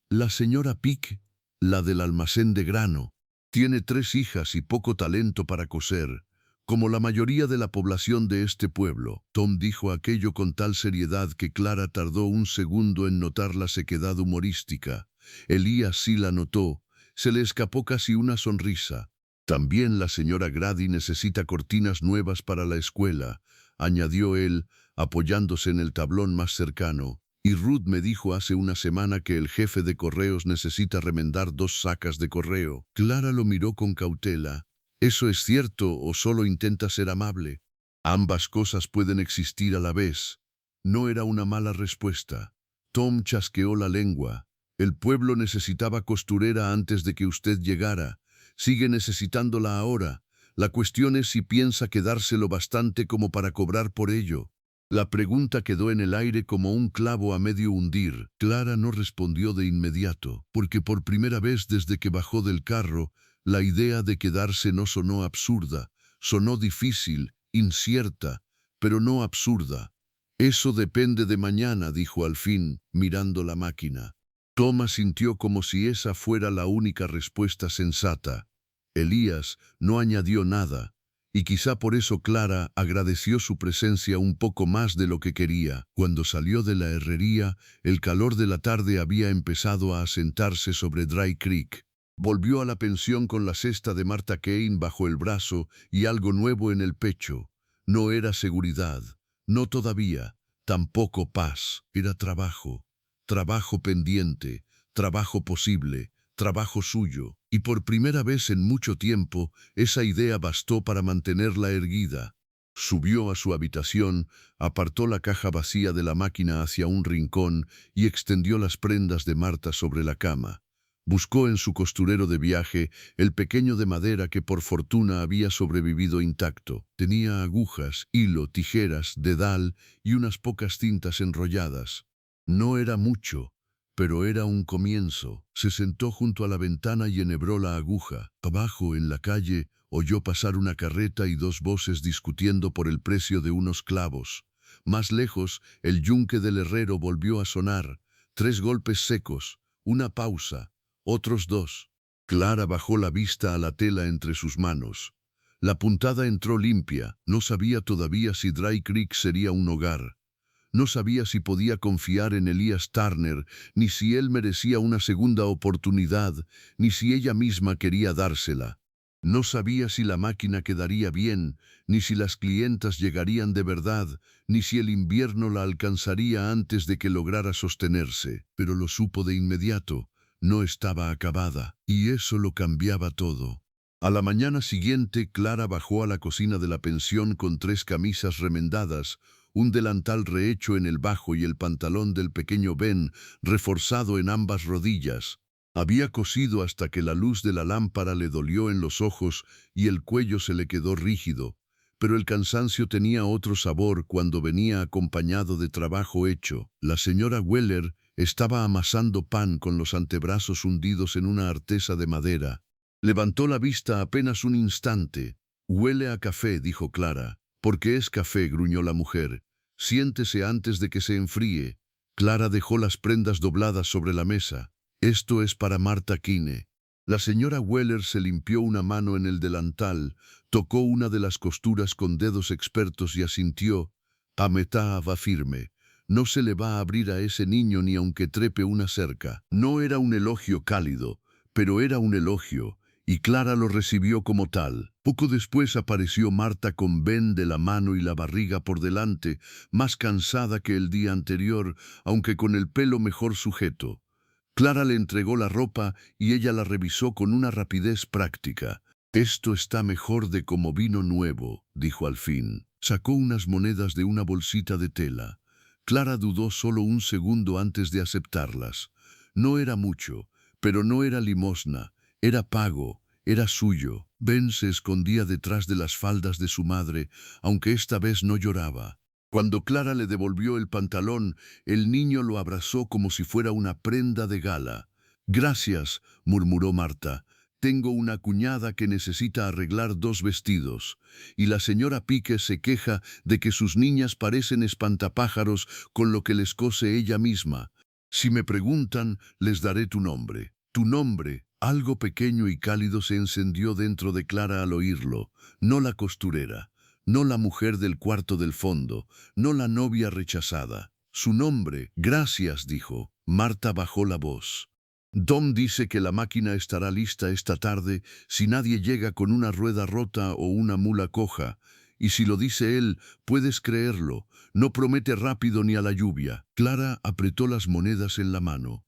La señora Pique, la del almacén de grano. Tiene 3 hijas y poco talento para coser, como la mayoría de la población de este pueblo. Tom dijo aquello con tal seriedad que Clara tardó un segundo en notar la sequedad humorística. Elías sí la notó. Se le escapó casi una sonrisa. También la señora Grady necesita cortinas nuevas para la escuela, añadió él, apoyándose en el tablón más cercano. Y Ruth me dijo hace una semana que el jefe de correos necesita remendar 2 sacas de correo. Clara lo miró con cautela. ¿Eso es cierto o solo intenta ser amable? Ambas cosas pueden existir a la vez. No era una mala respuesta. Tom chasqueó la lengua. El pueblo necesitaba costurera antes de que usted llegara. Sigue necesitándola ahora. La cuestión es si piensa quedárselo bastante como para cobrar por ello. La pregunta quedó en el aire como un clavo a medio hundir. Clara no respondió de inmediato, porque por primera vez desde que bajó del carro, la idea de quedarse no sonó absurda, sonó difícil, incierta, pero no absurda. Eso depende de mañana, dijo al fin, mirando la máquina. Thomas sintió como si esa fuera la única respuesta sensata. Elías no añadió nada. Y quizá por eso Clara agradeció su presencia un poco más de lo que quería. Cuando salió de la herrería, el calor de la tarde había empezado a asentarse sobre Dry Creek. Volvió a la pensión con la cesta de Marta Kane bajo el brazo y algo nuevo en el pecho. No era seguridad, no todavía, tampoco paz. Era trabajo, trabajo pendiente, trabajo posible, trabajo suyo, y por primera vez en mucho tiempo, esa idea bastó para mantenerla erguida. Subió a su habitación, apartó la caja vacía de la máquina hacia un rincón y extendió las prendas de Marta sobre la cama. Buscó en su costurero de viaje el pequeño de madera que por fortuna había sobrevivido intacto. Tenía agujas, hilo, tijeras, dedal y unas pocas cintas enrolladas. No era mucho, pero era un comienzo. Se sentó junto a la ventana y enhebró la aguja. Abajo, en la calle, oyó pasar una carreta y 2 voces discutiendo por el precio de unos clavos. Más lejos, el yunque del herrero volvió a sonar. 3 golpes secos, una pausa, otros 2. Clara bajó la vista a la tela entre sus manos. La puntada entró limpia. No sabía todavía si Dry Creek sería un hogar. No sabía si podía confiar en Elías Turner, ni si él merecía una segunda oportunidad, ni si ella misma quería dársela. No sabía si la máquina quedaría bien, ni si las clientas llegarían de verdad, ni si el invierno la alcanzaría antes de que lograra sostenerse. Pero lo supo de inmediato. No estaba acabada, y eso lo cambiaba todo. A la mañana siguiente, Clara bajó a la cocina de la pensión con 3 camisas remendadas, un delantal rehecho en el bajo y el pantalón del pequeño Ben reforzado en ambas rodillas. Había cosido hasta que la luz de la lámpara le dolió en los ojos y el cuello se le quedó rígido, pero el cansancio tenía otro sabor cuando venía acompañado de trabajo hecho. La señora Weller estaba amasando pan con los antebrazos hundidos en una artesa de madera. Levantó la vista apenas un instante. «Huele a café», dijo Clara. «¿Por qué es café?», gruñó la mujer. «Siéntese antes de que se enfríe». Clara dejó las prendas dobladas sobre la mesa. «Esto es para Marta Keene». La señora Weller se limpió una mano en el delantal, tocó una de las costuras con dedos expertos y asintió. «Ametá va firme. No se le va a abrir a ese niño ni aunque trepe una cerca». No era un elogio cálido, pero era un elogio, y Clara lo recibió como tal. Poco después apareció Marta con Ben de la mano y la barriga por delante, más cansada que el día anterior, aunque con el pelo mejor sujeto. Clara le entregó la ropa y ella la revisó con una rapidez práctica. «Esto está mejor de como vino nuevo», dijo al fin. Sacó unas monedas de una bolsita de tela. Clara dudó solo un segundo antes de aceptarlas. No era mucho, pero no era limosna. Era pago, era suyo. Ben se escondía detrás de las faldas de su madre, aunque esta vez no lloraba. Cuando Clara le devolvió el pantalón, el niño lo abrazó como si fuera una prenda de gala. «Gracias», murmuró Marta. «Tengo una cuñada que necesita arreglar 2 vestidos, y la señora Pique se queja de que sus niñas parecen espantapájaros con lo que les cose ella misma. Si me preguntan, les daré tu nombre». «Tu nombre». Algo pequeño y cálido se encendió dentro de Clara al oírlo. No la costurera, no la mujer del cuarto del fondo, no la novia rechazada. Su nombre. «Gracias», dijo. Marta bajó la voz. «Dom dice que la máquina estará lista esta tarde si nadie llega con una rueda rota o una mula coja. Y si lo dice él, puedes creerlo. No promete rápido ni a la lluvia». Clara apretó las monedas en la mano.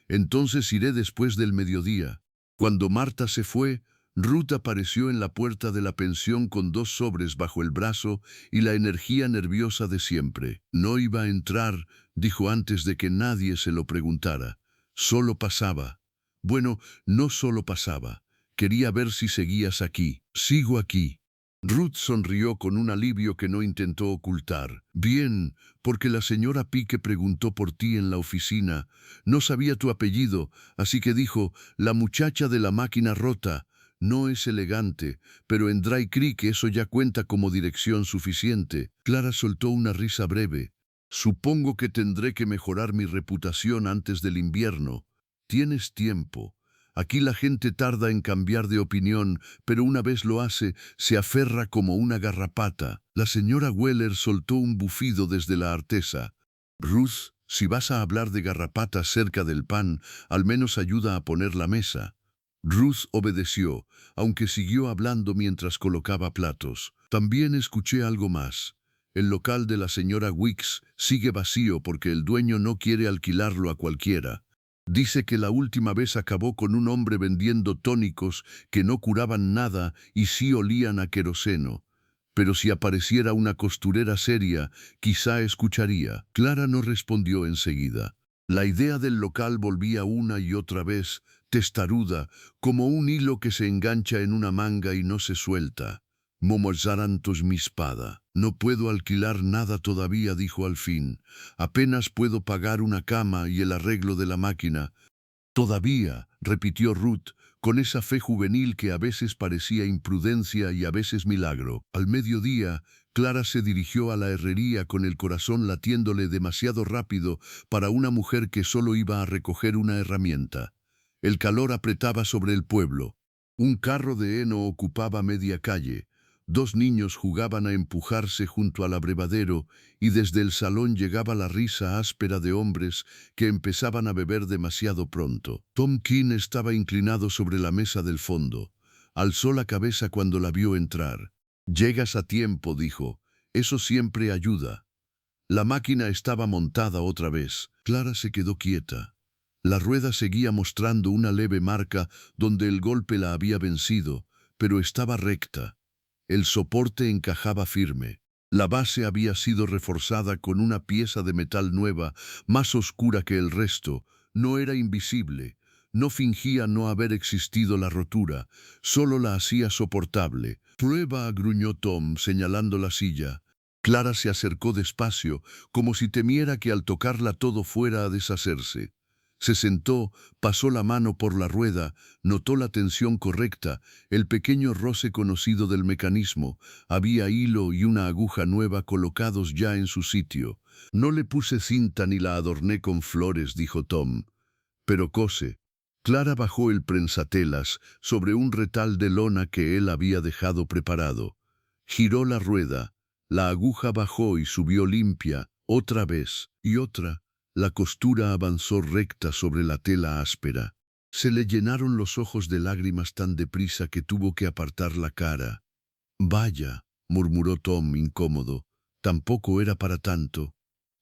«Entonces iré después del mediodía». Cuando Marta se fue, Ruth apareció en la puerta de la pensión con 2 sobres bajo el brazo y la energía nerviosa de siempre. «No iba a entrar», dijo antes de que nadie se lo preguntara. «Solo pasaba». «Bueno, no solo pasaba. Quería ver si seguías aquí». «Sigo aquí». Ruth sonrió con un alivio que no intentó ocultar. «Bien, porque la señora Pique preguntó por ti en la oficina. No sabía tu apellido, así que dijo, la muchacha de la máquina rota. No es elegante, pero en Dry Creek eso ya cuenta como dirección suficiente». Clara soltó una risa breve. «Supongo que tendré que mejorar mi reputación antes del invierno». «Tienes tiempo». Aquí la gente tarda en cambiar de opinión, pero una vez lo hace, se aferra como una garrapata. La señora Weller soltó un bufido desde la artesa. «Ruth, si vas a hablar de garrapatas cerca del pan, al menos ayuda a poner la mesa». Ruth obedeció, aunque siguió hablando mientras colocaba platos. «También escuché algo más. El local de la señora Wicks sigue vacío porque el dueño no quiere alquilarlo a cualquiera. Dice que la última vez acabó con un hombre vendiendo tónicos que no curaban nada y sí olían a queroseno. Pero si apareciera una costurera seria, quizá escucharía». Clara no respondió enseguida. La idea del local volvía una y otra vez, testaruda, como un hilo que se engancha en una manga y no se suelta. «Momozarantos mi espada». «No puedo alquilar nada todavía», dijo al fin. «Apenas puedo pagar una cama y el arreglo de la máquina». «Todavía», repitió Ruth, con esa fe juvenil que a veces parecía imprudencia y a veces milagro. Al mediodía, Clara se dirigió a la herrería con el corazón latiéndole demasiado rápido para una mujer que solo iba a recoger una herramienta. El calor apretaba sobre el pueblo. Un carro de heno ocupaba media calle. Dos niños jugaban a empujarse junto al abrevadero y desde el salón llegaba la risa áspera de hombres que empezaban a beber demasiado pronto. Tom King estaba inclinado sobre la mesa del fondo. Alzó la cabeza cuando la vio entrar. «Llegas a tiempo», dijo. «Eso siempre ayuda». La máquina estaba montada otra vez. Clara se quedó quieta. La rueda seguía mostrando una leve marca donde el golpe la había vencido, pero estaba recta. El soporte encajaba firme. La base había sido reforzada con una pieza de metal nueva, más oscura que el resto. No era invisible. No fingía no haber existido la rotura. Solo la hacía soportable. «Prueba», gruñó Tom, señalando la silla. Clara se acercó despacio, como si temiera que al tocarla todo fuera a deshacerse. Se sentó, pasó la mano por la rueda, notó la tensión correcta, el pequeño roce conocido del mecanismo. Había hilo y una aguja nueva colocados ya en su sitio. «No le puse cinta ni la adorné con flores», dijo Tom. «Pero cose». Clara bajó el prensatelas sobre un retal de lona que él había dejado preparado. Giró la rueda. La aguja bajó y subió limpia, otra vez y otra. La costura avanzó recta sobre la tela áspera. Se le llenaron los ojos de lágrimas tan deprisa que tuvo que apartar la cara. «Vaya», murmuró Tom, incómodo. «Tampoco era para tanto».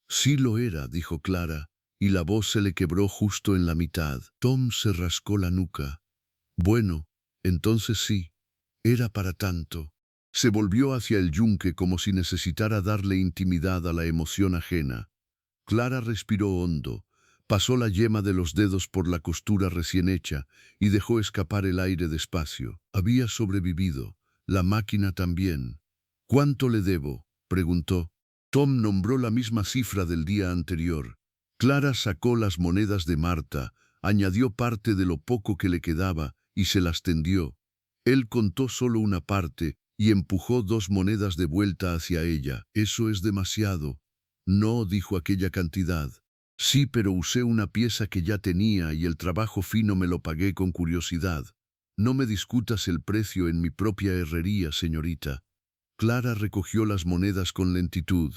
«Sí lo era», dijo Clara, y la voz se le quebró justo en la mitad. Tom se rascó la nuca. «Bueno, entonces sí, era para tanto». Se volvió hacia el yunque como si necesitara darle intimidad a la emoción ajena. Clara respiró hondo, pasó la yema de los dedos por la costura recién hecha y dejó escapar el aire despacio. Había sobrevivido, la máquina también. «¿Cuánto le debo?», preguntó. Tom nombró la misma cifra del día anterior. Clara sacó las monedas de Marta, añadió parte de lo poco que le quedaba y se las tendió. Él contó solo una parte y empujó 2 monedas de vuelta hacia ella. «Eso es demasiado». «No», dijo, «aquella cantidad». «Sí, pero usé una pieza que ya tenía y el trabajo fino me lo pagué con curiosidad. No me discutas el precio en mi propia herrería, señorita». Clara recogió las monedas con lentitud.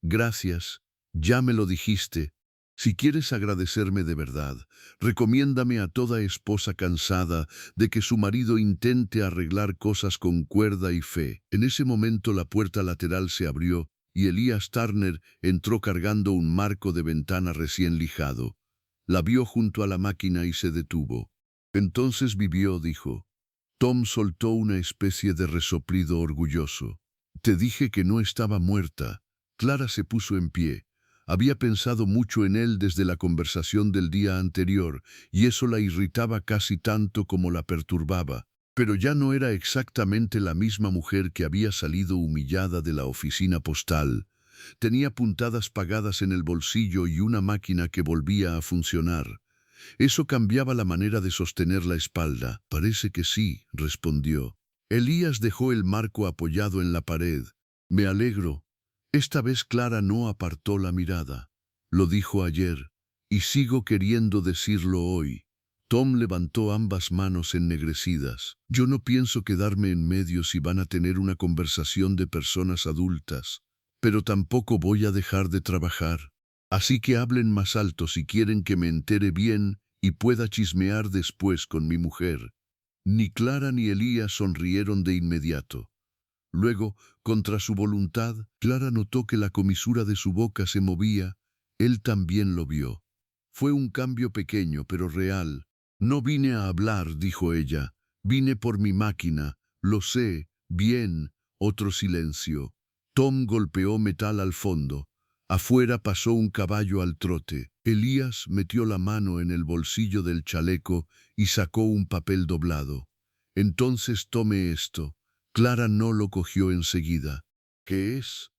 «Gracias, ya me lo dijiste. Si quieres agradecerme de verdad, recomiéndame a toda esposa cansada de que su marido intente arreglar cosas con cuerda y fe». En ese momento la puerta lateral se abrió y Elias Turner entró cargando un marco de ventana recién lijado. La vio junto a la máquina y se detuvo. «Entonces vivió», dijo. Tom soltó una especie de resoplido orgulloso. «Te dije que no estaba muerta». Clara se puso en pie. Había pensado mucho en él desde la conversación del día anterior, y eso la irritaba casi tanto como la perturbaba. Pero ya no era exactamente la misma mujer que había salido humillada de la oficina postal. Tenía puntadas pagadas en el bolsillo y una máquina que volvía a funcionar. Eso cambiaba la manera de sostener la espalda. «Parece que sí», respondió. Elías dejó el marco apoyado en la pared. «Me alegro». Esta vez Clara no apartó la mirada. «Lo dijo ayer, y sigo queriendo decirlo hoy». Tom levantó ambas manos ennegrecidas. «Yo no pienso quedarme en medio si van a tener una conversación de personas adultas, pero tampoco voy a dejar de trabajar. Así que hablen más alto si quieren que me entere bien y pueda chismear después con mi mujer». Ni Clara ni Elías sonrieron de inmediato. Luego, contra su voluntad, Clara notó que la comisura de su boca se movía. Él también lo vio. Fue un cambio pequeño, pero real. «No vine a hablar», dijo ella. «Vine por mi máquina. Lo sé. Bien». Otro silencio. Tom golpeó metal al fondo. Afuera pasó un caballo al trote. Elías metió la mano en el bolsillo del chaleco y sacó un papel doblado. «Entonces tome esto». Clara no lo cogió enseguida. «¿Qué es?»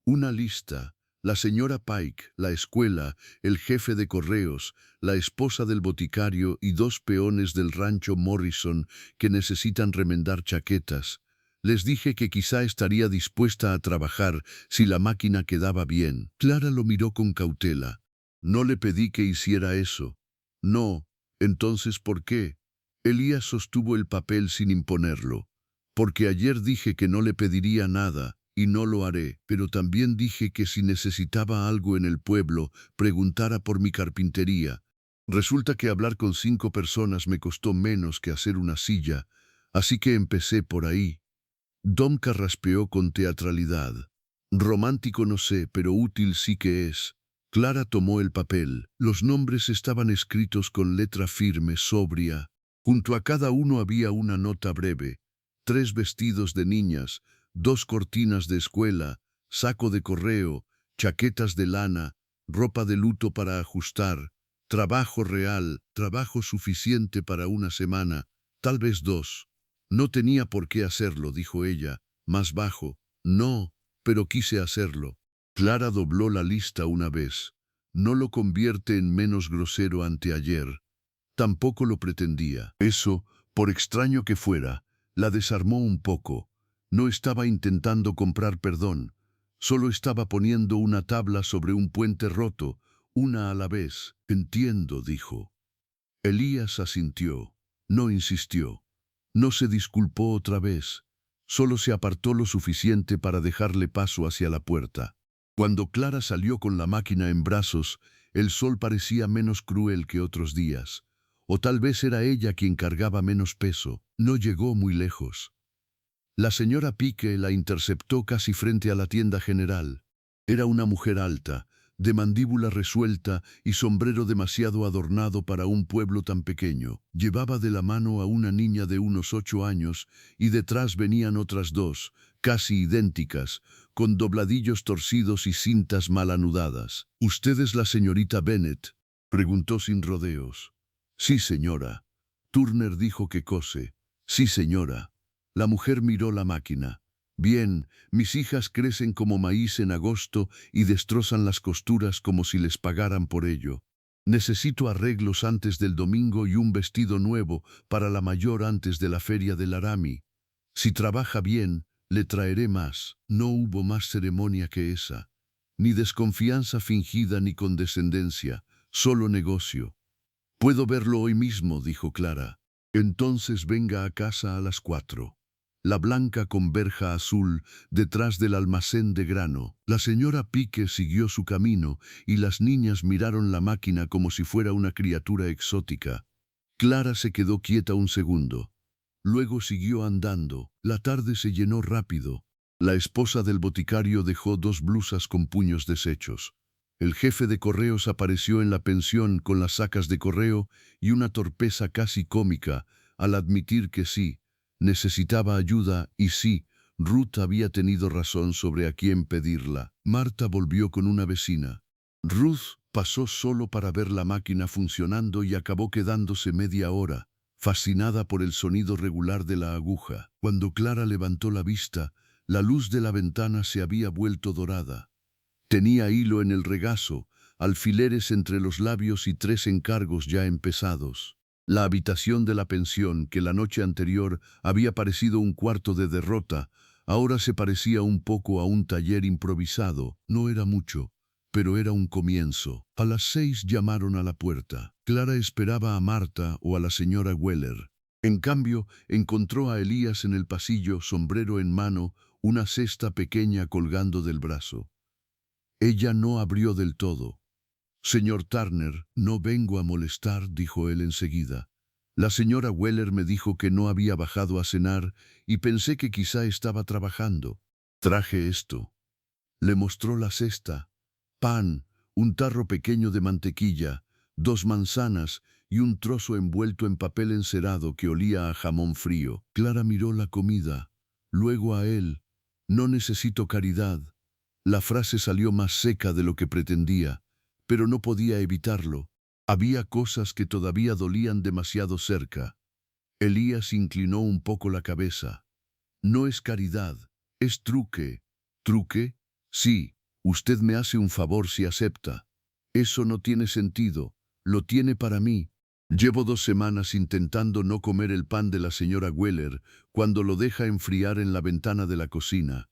«Una lista. La señora Pike, la escuela, el jefe de correos, la esposa del boticario y 2 peones del rancho Morrison que necesitan remendar chaquetas. Les dije que quizá estaría dispuesta a trabajar si la máquina quedaba bien». Clara lo miró con cautela. «No le pedí que hiciera eso». «No. Entonces, ¿por qué?» Elías sostuvo el papel sin imponerlo. porque ayer dije que no le pediría nada, y no lo haré, pero también dije que si necesitaba algo en el pueblo, preguntara por mi carpintería. Resulta que hablar con 5 personas me costó menos que hacer una silla, así que empecé por ahí. Dom carraspeó con teatralidad. Romántico no sé, pero útil sí que es. Clara tomó el papel. Los nombres estaban escritos con letra firme, sobria. Junto a cada uno había una nota breve. 3 vestidos de niñas, 2 cortinas de escuela, saco de correo, chaquetas de lana, ropa de luto para ajustar, trabajo real, trabajo suficiente para una semana, tal vez 2. No tenía por qué hacerlo, dijo ella, más bajo. No, pero quise hacerlo. Clara dobló la lista una vez. No lo convierte en menos grosero anteayer. Tampoco lo pretendía. Eso, por extraño que fuera, la desarmó un poco. No estaba intentando comprar perdón. Solo estaba poniendo una tabla sobre un puente roto, una a la vez. Entiendo, dijo. Elías asintió. No insistió. No se disculpó otra vez. Solo se apartó lo suficiente para dejarle paso hacia la puerta. Cuando Clara salió con la máquina en brazos, el sol parecía menos cruel que otros días. O tal vez era ella quien cargaba menos peso. No llegó muy lejos. La señora Pique la interceptó casi frente a la tienda general. Era una mujer alta, de mandíbula resuelta y sombrero demasiado adornado para un pueblo tan pequeño. Llevaba de la mano a una niña de unos 8 años y detrás venían otras 2, casi idénticas, con dobladillos torcidos y cintas mal anudadas. ¿Usted es la señorita Bennet?, preguntó sin rodeos. Sí, señora. Turner dijo que cose. Sí, señora. La mujer miró la máquina. Bien, mis hijas crecen como maíz en agosto y destrozan las costuras como si les pagaran por ello. Necesito arreglos antes del domingo y un vestido nuevo para la mayor antes de la feria del Laramie. Si trabaja bien, le traeré más. No hubo más ceremonia que esa. Ni desconfianza fingida ni condescendencia, solo negocio. Puedo verlo hoy mismo, dijo Clara. Entonces venga a casa a las 4. La blanca con verja azul, detrás del almacén de grano. La señora Pique siguió su camino y las niñas miraron la máquina como si fuera una criatura exótica. Clara se quedó quieta un segundo. Luego siguió andando. La tarde se llenó rápido. La esposa del boticario dejó 2 blusas con puños deshechos. El jefe de correos apareció en la pensión con las sacas de correo y una torpeza casi cómica al admitir que sí, necesitaba ayuda y sí, Ruth había tenido razón sobre a quién pedirla. Marta volvió con una vecina. Ruth pasó solo para ver la máquina funcionando y acabó quedándose media hora, fascinada por el sonido regular de la aguja. Cuando Clara levantó la vista, la luz de la ventana se había vuelto dorada. Tenía hilo en el regazo, alfileres entre los labios y 3 encargos ya empezados. La habitación de la pensión, que la noche anterior había parecido un cuarto de derrota, ahora se parecía un poco a un taller improvisado. No era mucho, pero era un comienzo. A las 6 llamaron a la puerta. Clara esperaba a Marta o a la señora Weller. En cambio, encontró a Elías en el pasillo, sombrero en mano, una cesta pequeña colgando del brazo. Ella no abrió del todo. Señor Turner, no vengo a molestar, dijo él enseguida. La señora Weller me dijo que no había bajado a cenar y pensé que quizá estaba trabajando. Traje esto. Le mostró la cesta. Pan, un tarro pequeño de mantequilla, 2 manzanas y un trozo envuelto en papel encerado que olía a jamón frío. Clara miró la comida, luego a él. No necesito caridad. La frase salió más seca de lo que pretendía, pero no podía evitarlo. Había cosas que todavía dolían demasiado cerca. Elías inclinó un poco la cabeza. No es caridad, es truque. ¿Truque? Sí, usted me hace un favor si acepta. Eso no tiene sentido, lo tiene para mí. Llevo 2 semanas intentando no comer el pan de la señora Weller cuando lo deja enfriar en la ventana de la cocina.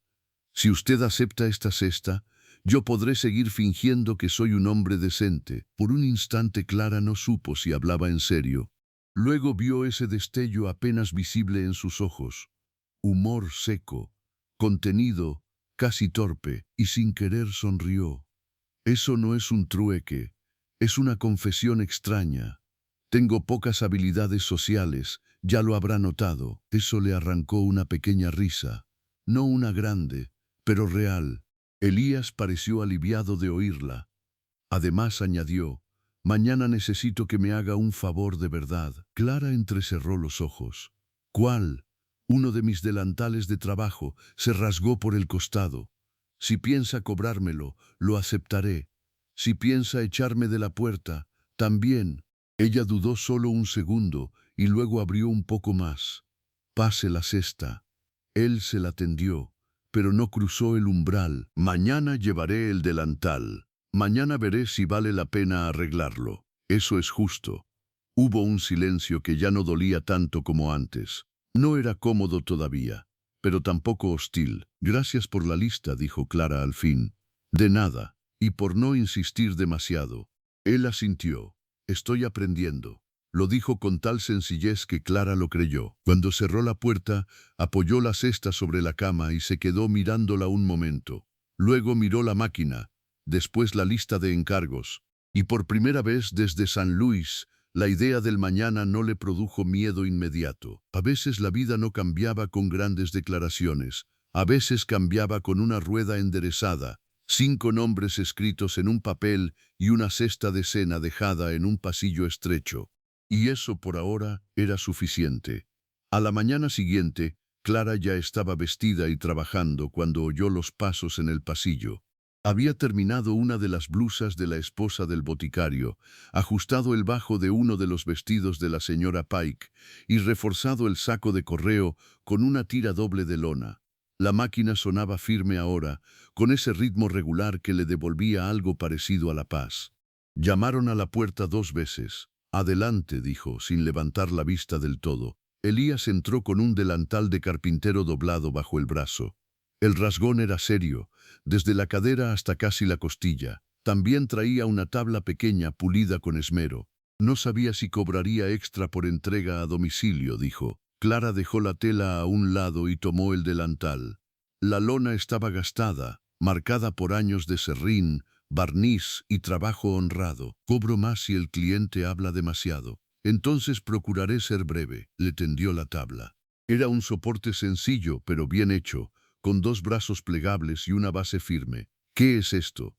Si usted acepta esta cesta, yo podré seguir fingiendo que soy un hombre decente. Por un instante Clara no supo si hablaba en serio. Luego vio ese destello apenas visible en sus ojos. humor seco, contenido, casi torpe, y sin querer sonrió. Eso no es un trueque, es una confesión extraña. Tengo pocas habilidades sociales, ya lo habrá notado. Eso le arrancó una pequeña risa, no una grande, pero real. Elías pareció aliviado de oírla. Además añadió, mañana necesito que me haga un favor de verdad. Clara entrecerró los ojos. ¿Cuál? Uno de mis delantales de trabajo se rasgó por el costado. Si piensa cobrármelo, lo aceptaré. Si piensa echarme de la puerta, también. Ella dudó solo un segundo y luego abrió un poco más. Pase la cesta. Él se la tendió, pero no cruzó el umbral. Mañana llevaré el delantal. Mañana veré si vale la pena arreglarlo. Eso es justo. Hubo un silencio que ya no dolía tanto como antes. No era cómodo todavía, pero tampoco hostil. Gracias por la lista, dijo Clara al fin. De nada, y por no insistir demasiado. Él asintió. Estoy aprendiendo. Lo dijo con tal sencillez que Clara lo creyó. Cuando cerró la puerta, apoyó la cesta sobre la cama y se quedó mirándola un momento. Luego miró la máquina, después la lista de encargos. Y por primera vez desde San Luis, la idea del mañana no le produjo miedo inmediato. A veces la vida no cambiaba con grandes declaraciones. A veces cambiaba con una rueda enderezada, 5 nombres escritos en un papel y una cesta de cena dejada en un pasillo estrecho. Y eso por ahora era suficiente. A la mañana siguiente, Clara ya estaba vestida y trabajando cuando oyó los pasos en el pasillo. Había terminado una de las blusas de la esposa del boticario, ajustado el bajo de uno de los vestidos de la señora Pike y reforzado el saco de correo con una tira doble de lona. La máquina sonaba firme ahora, con ese ritmo regular que le devolvía algo parecido a la paz. Llamaron a la puerta 2 veces. Adelante, dijo, sin levantar la vista del todo. Elías entró con un delantal de carpintero doblado bajo el brazo. El rasgón era serio, desde la cadera hasta casi la costilla. También traía una tabla pequeña pulida con esmero. No sabía si cobraría extra por entrega a domicilio, dijo. Clara dejó la tela a un lado y tomó el delantal. La lona estaba gastada, marcada por años de serrín, barniz y trabajo honrado. Cobro más si el cliente habla demasiado. Entonces procuraré ser breve. Le tendió la tabla. Era un soporte sencillo, pero bien hecho, con 2 brazos plegables y una base firme. ¿Qué es esto?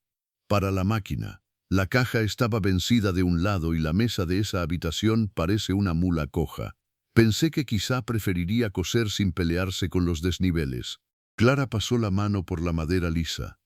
Para la máquina. La caja estaba vencida de un lado y la mesa de esa habitación parece una mula coja. Pensé que quizá preferiría coser sin pelearse con los desniveles. Clara pasó la mano por la madera lisa.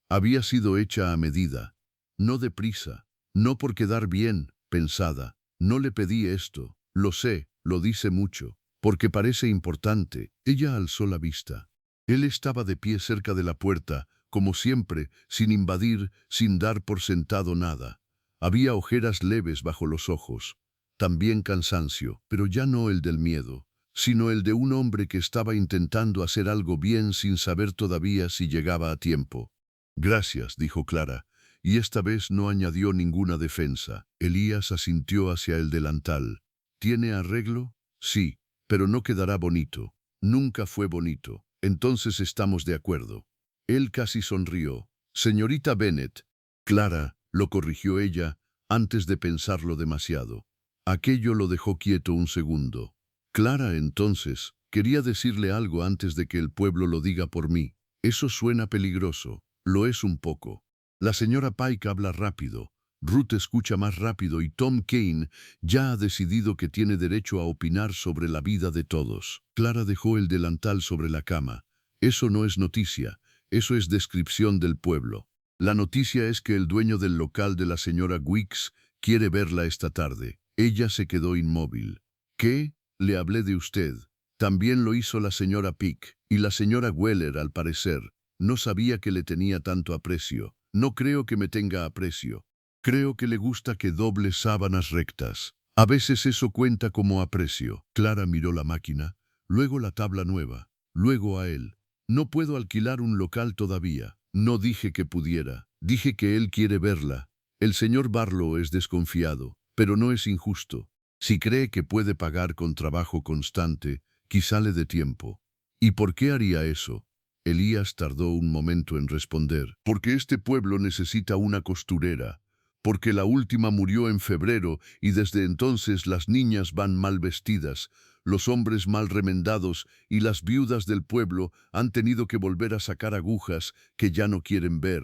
Había sido hecha a medida. No deprisa, no por quedar bien, pensada. No le pedí esto. Lo sé, lo dice mucho. Porque parece importante. Ella alzó la vista. Él estaba de pie cerca de la puerta, como siempre, sin invadir, sin dar por sentado nada. Había ojeras leves bajo los ojos. También cansancio, pero ya no el del miedo, sino el de un hombre que estaba intentando hacer algo bien sin saber todavía si llegaba a tiempo. Gracias, dijo Clara, y esta vez no añadió ninguna defensa. Elías asintió hacia el delantal. ¿Tiene arreglo? Sí, pero no quedará bonito. Nunca fue bonito. Entonces estamos de acuerdo. Él casi sonrió. Señorita Bennet. Clara, lo corrigió ella, antes de pensarlo demasiado. Aquello lo dejó quieto un segundo. Clara, entonces, quería decirle algo antes de que el pueblo lo diga por mí. Eso suena peligroso. Lo es un poco. La señora Pike habla rápido. Ruth escucha más rápido y Tom Kane ya ha decidido que tiene derecho a opinar sobre la vida de todos. Clara dejó el delantal sobre la cama. Eso no es noticia. Eso es descripción del pueblo. La noticia es que el dueño del local de la señora Wicks quiere verla esta tarde. Ella se quedó inmóvil. ¿Qué? Le hablé de usted. También lo hizo la señora Pick. Y la señora Weller, al parecer. No sabía que le tenía tanto aprecio. No creo que me tenga aprecio. Creo que le gusta que doble sábanas rectas. A veces eso cuenta como aprecio. Clara miró la máquina, luego la tabla nueva, luego a él. No puedo alquilar un local todavía. No dije que pudiera. Dije que él quiere verla. El señor Barlow es desconfiado, pero no es injusto. Si cree que puede pagar con trabajo constante, quizá le dé tiempo. ¿Y por qué haría eso? Elías tardó un momento en responder. Porque este pueblo necesita una costurera. Porque la última murió en febrero y desde entonces las niñas van mal vestidas, los hombres mal remendados y las viudas del pueblo han tenido que volver a sacar agujas que ya no quieren ver.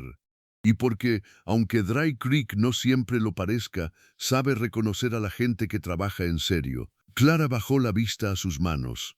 Y porque, aunque Dry Creek no siempre lo parezca, sabe reconocer a la gente que trabaja en serio. Clara bajó la vista a sus manos.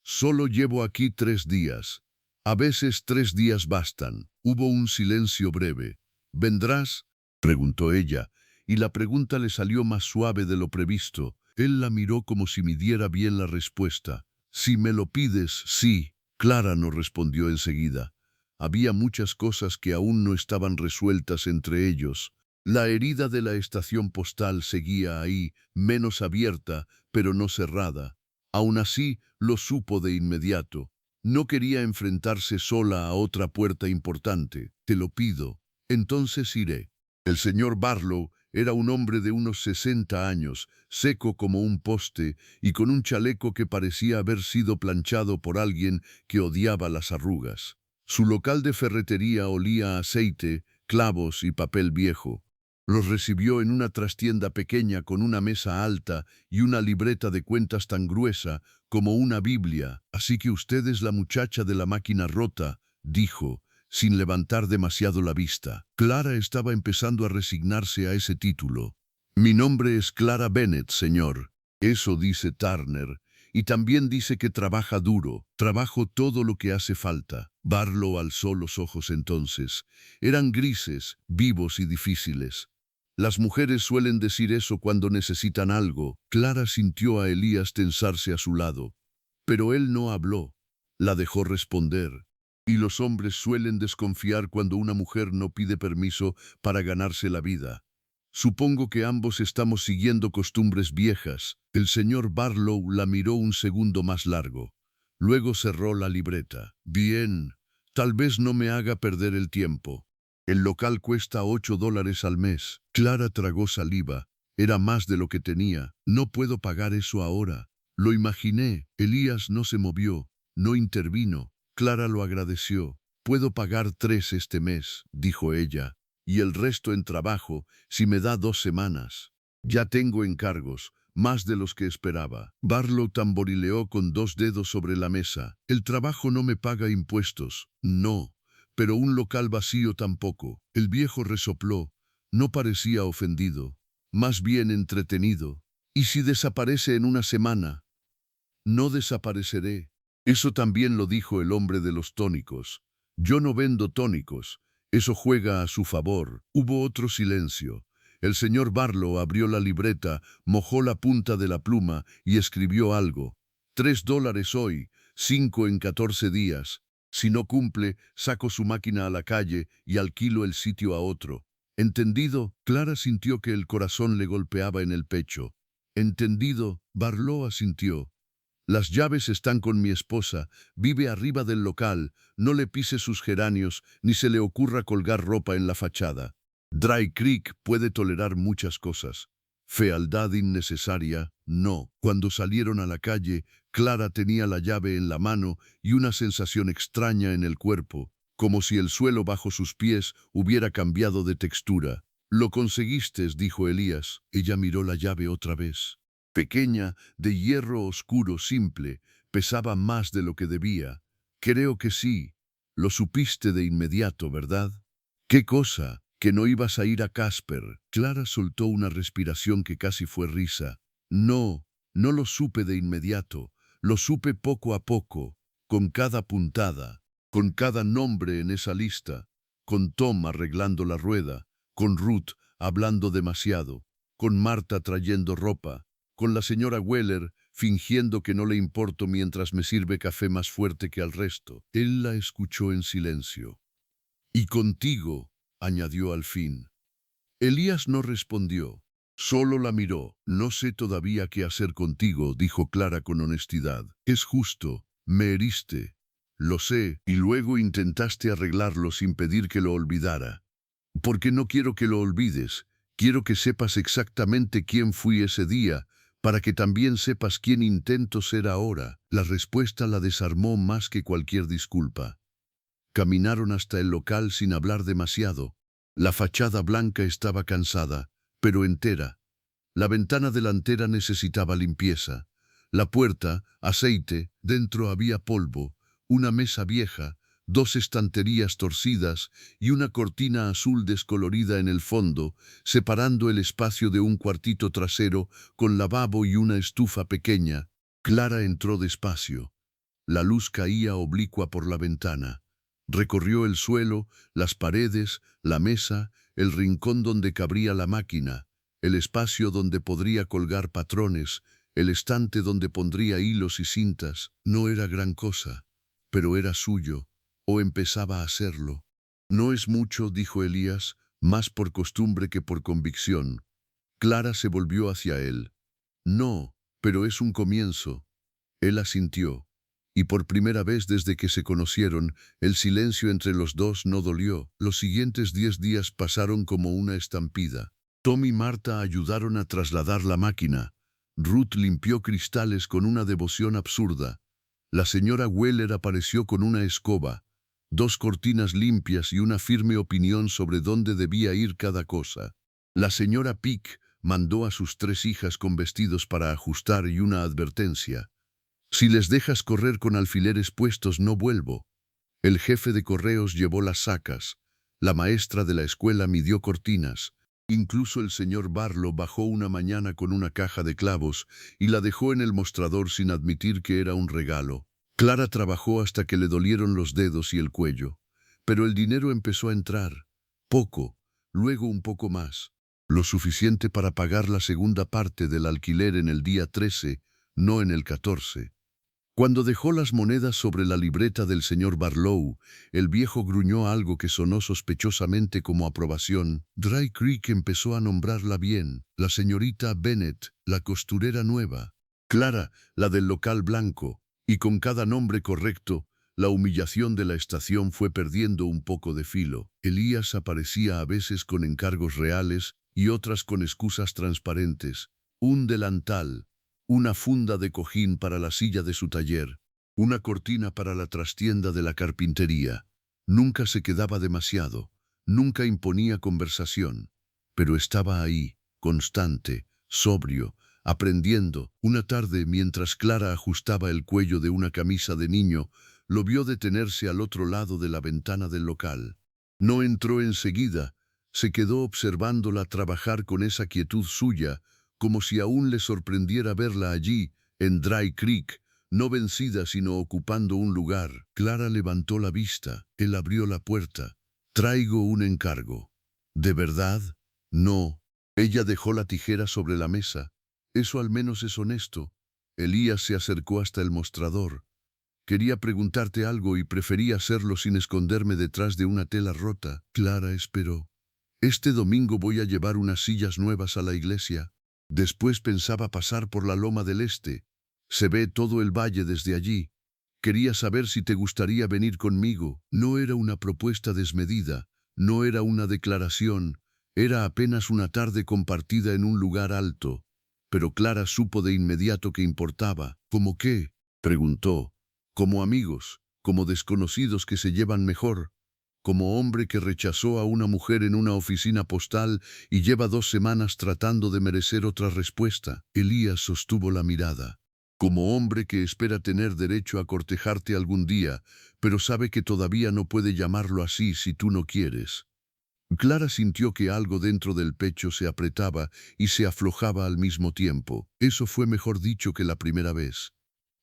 Solo llevo aquí 3 días. A veces 3 días bastan. Hubo un silencio breve. ¿Vendrás? Preguntó ella, y la pregunta le salió más suave de lo previsto. Él la miró como si midiera bien la respuesta. Si me lo pides, sí. Clara no respondió enseguida. Había muchas cosas que aún no estaban resueltas entre ellos. La herida de la estación postal seguía ahí, menos abierta, pero no cerrada. Aún así, lo supo de inmediato. No quería enfrentarse sola a otra puerta importante. Te lo pido. Entonces iré. El señor Barlow era un hombre de unos 60 años, seco como un poste y con un chaleco que parecía haber sido planchado por alguien que odiaba las arrugas. Su local de ferretería olía a aceite, clavos y papel viejo. Los recibió en una trastienda pequeña con una mesa alta y una libreta de cuentas tan gruesa como una Biblia. Así que usted es la muchacha de la máquina rota, dijo, sin levantar demasiado la vista. Clara estaba empezando a resignarse a ese título. Mi nombre es Clara Bennett, señor. Eso dice Turner. Y también dice que trabaja duro. Trabajo todo lo que hace falta. Barlow alzó los ojos entonces. Eran grises, vivos y difíciles. Las mujeres suelen decir eso cuando necesitan algo. Clara sintió a Elías tensarse a su lado. Pero él no habló. La dejó responder. Y los hombres suelen desconfiar cuando una mujer no pide permiso para ganarse la vida. Supongo que ambos estamos siguiendo costumbres viejas. El señor Barlow la miró un segundo más largo. Luego cerró la libreta. Bien, tal vez no me haga perder el tiempo. El local cuesta $8 al mes. Clara tragó saliva. Era más de lo que tenía. No puedo pagar eso ahora. Lo imaginé. Elías no se movió. No intervino. Clara lo agradeció. Puedo pagar 3 este mes, dijo ella, y el resto en trabajo, si me da 2 semanas. Ya tengo encargos, más de los que esperaba. Barlow tamborileó con 2 dedos sobre la mesa. El trabajo no me paga impuestos. No. Pero un local vacío tampoco. El viejo resopló. No parecía ofendido, más bien entretenido. ¿Y si desaparece en una semana? No desapareceré. Eso también lo dijo el hombre de los tónicos. Yo no vendo tónicos. Eso juega a su favor. Hubo otro silencio. El señor Barlow abrió la libreta, mojó la punta de la pluma y escribió algo. $3 hoy, 5 en 14 días. Si no cumple, saco su máquina a la calle y alquilo el sitio a otro. ¿Entendido? Clara sintió que el corazón le golpeaba en el pecho. ¿Entendido? Barlow asintió. Las llaves están con mi esposa, vive arriba del local, no le pise sus geranios ni se le ocurra colgar ropa en la fachada. Dry Creek puede tolerar muchas cosas. Fealdad innecesaria, no. Cuando salieron a la calle, Clara tenía la llave en la mano y una sensación extraña en el cuerpo, como si el suelo bajo sus pies hubiera cambiado de textura. Lo conseguiste, dijo Elías. Ella miró la llave otra vez. Pequeña, de hierro oscuro simple, pesaba más de lo que debía. Creo que sí. Lo supiste de inmediato, ¿verdad? ¿Qué cosa? ¿Que no ibas a ir a Casper? Clara soltó una respiración que casi fue risa. No, no lo supe de inmediato. Lo supe poco a poco, con cada puntada, con cada nombre en esa lista, con Tom arreglando la rueda, con Ruth hablando demasiado, con Marta trayendo ropa, con la señora Weller fingiendo que no le importo mientras me sirve café más fuerte que al resto. Él la escuchó en silencio. Y contigo, añadió al fin. Elías no respondió. Solo la miró. No sé todavía qué hacer contigo, dijo Clara con honestidad. Es justo, me heriste. Lo sé, y luego intentaste arreglarlo sin pedir que lo olvidara. Porque no quiero que lo olvides. Quiero que sepas exactamente quién fui ese día, para que también sepas quién intento ser ahora. La respuesta la desarmó más que cualquier disculpa. Caminaron hasta el local sin hablar demasiado. La fachada blanca estaba cansada, pero entera. La ventana delantera necesitaba limpieza. La puerta, aceite, dentro había polvo, una mesa vieja, dos estanterías torcidas y una cortina azul descolorida en el fondo, separando el espacio de un cuartito trasero con lavabo y una estufa pequeña. Clara entró despacio. La luz caía oblicua por la ventana. Recorrió el suelo, las paredes, la mesa, el rincón donde cabría la máquina, el espacio donde podría colgar patrones, el estante donde pondría hilos y cintas. No era gran cosa, pero era suyo, o empezaba a serlo. No es mucho, dijo Elías, más por costumbre que por convicción. Clara se volvió hacia él. No, pero es un comienzo. Él asintió. Y por primera vez desde que se conocieron, el silencio entre los dos no dolió. Los siguientes 10 días pasaron como una estampida. Tom y Marta ayudaron a trasladar la máquina. Ruth limpió cristales con una devoción absurda. La señora Weller apareció con una escoba, 2 cortinas limpias y una firme opinión sobre dónde debía ir cada cosa. La señora Peake mandó a sus 3 hijas con vestidos para ajustar y una advertencia. Si les dejas correr con alfileres puestos, no vuelvo. El jefe de correos llevó las sacas. La maestra de la escuela midió cortinas. Incluso el señor Barlow bajó una mañana con una caja de clavos y la dejó en el mostrador sin admitir que era un regalo. Clara trabajó hasta que le dolieron los dedos y el cuello. Pero el dinero empezó a entrar. Poco, luego un poco más. Lo suficiente para pagar la segunda parte del alquiler en el día 13, no en el 14. Cuando dejó las monedas sobre la libreta del señor Barlow, el viejo gruñó algo que sonó sospechosamente como aprobación. Dry Creek empezó a nombrarla bien, la señorita Bennett, la costurera nueva, Clara, la del local blanco, y con cada nombre correcto, la humillación de la estación fue perdiendo un poco de filo. Elías aparecía a veces con encargos reales y otras con excusas transparentes. Un delantal, una funda de cojín para la silla de su taller, una cortina para la trastienda de la carpintería. Nunca se quedaba demasiado, nunca imponía conversación, pero estaba ahí, constante, sobrio, aprendiendo. Una tarde, mientras Clara ajustaba el cuello de una camisa de niño, lo vio detenerse al otro lado de la ventana del local. No entró enseguida, se quedó observándola trabajar con esa quietud suya, como si aún le sorprendiera verla allí, en Dry Creek, no vencida sino ocupando un lugar. Clara levantó la vista, él abrió la puerta. Traigo un encargo. ¿De verdad? No. Ella dejó la tijera sobre la mesa. Eso al menos es honesto. Elías se acercó hasta el mostrador. Quería preguntarte algo y preferí hacerlo sin esconderme detrás de una tela rota. Clara esperó. Este domingo voy a llevar unas sillas nuevas a la iglesia. Después pensaba pasar por la Loma del Este. Se ve todo el valle desde allí. Quería saber si te gustaría venir conmigo. No era una propuesta desmedida, no era una declaración, era apenas una tarde compartida en un lugar alto. Pero Clara supo de inmediato que importaba. ¿Cómo qué?, preguntó. Como amigos, como desconocidos que se llevan mejor. Como hombre que rechazó a una mujer en una oficina postal y lleva 2 semanas tratando de merecer otra respuesta. Elías sostuvo la mirada. Como hombre que espera tener derecho a cortejarte algún día, pero sabe que todavía no puede llamarlo así si tú no quieres. Clara sintió que algo dentro del pecho se apretaba y se aflojaba al mismo tiempo. Eso fue mejor dicho que la primera vez.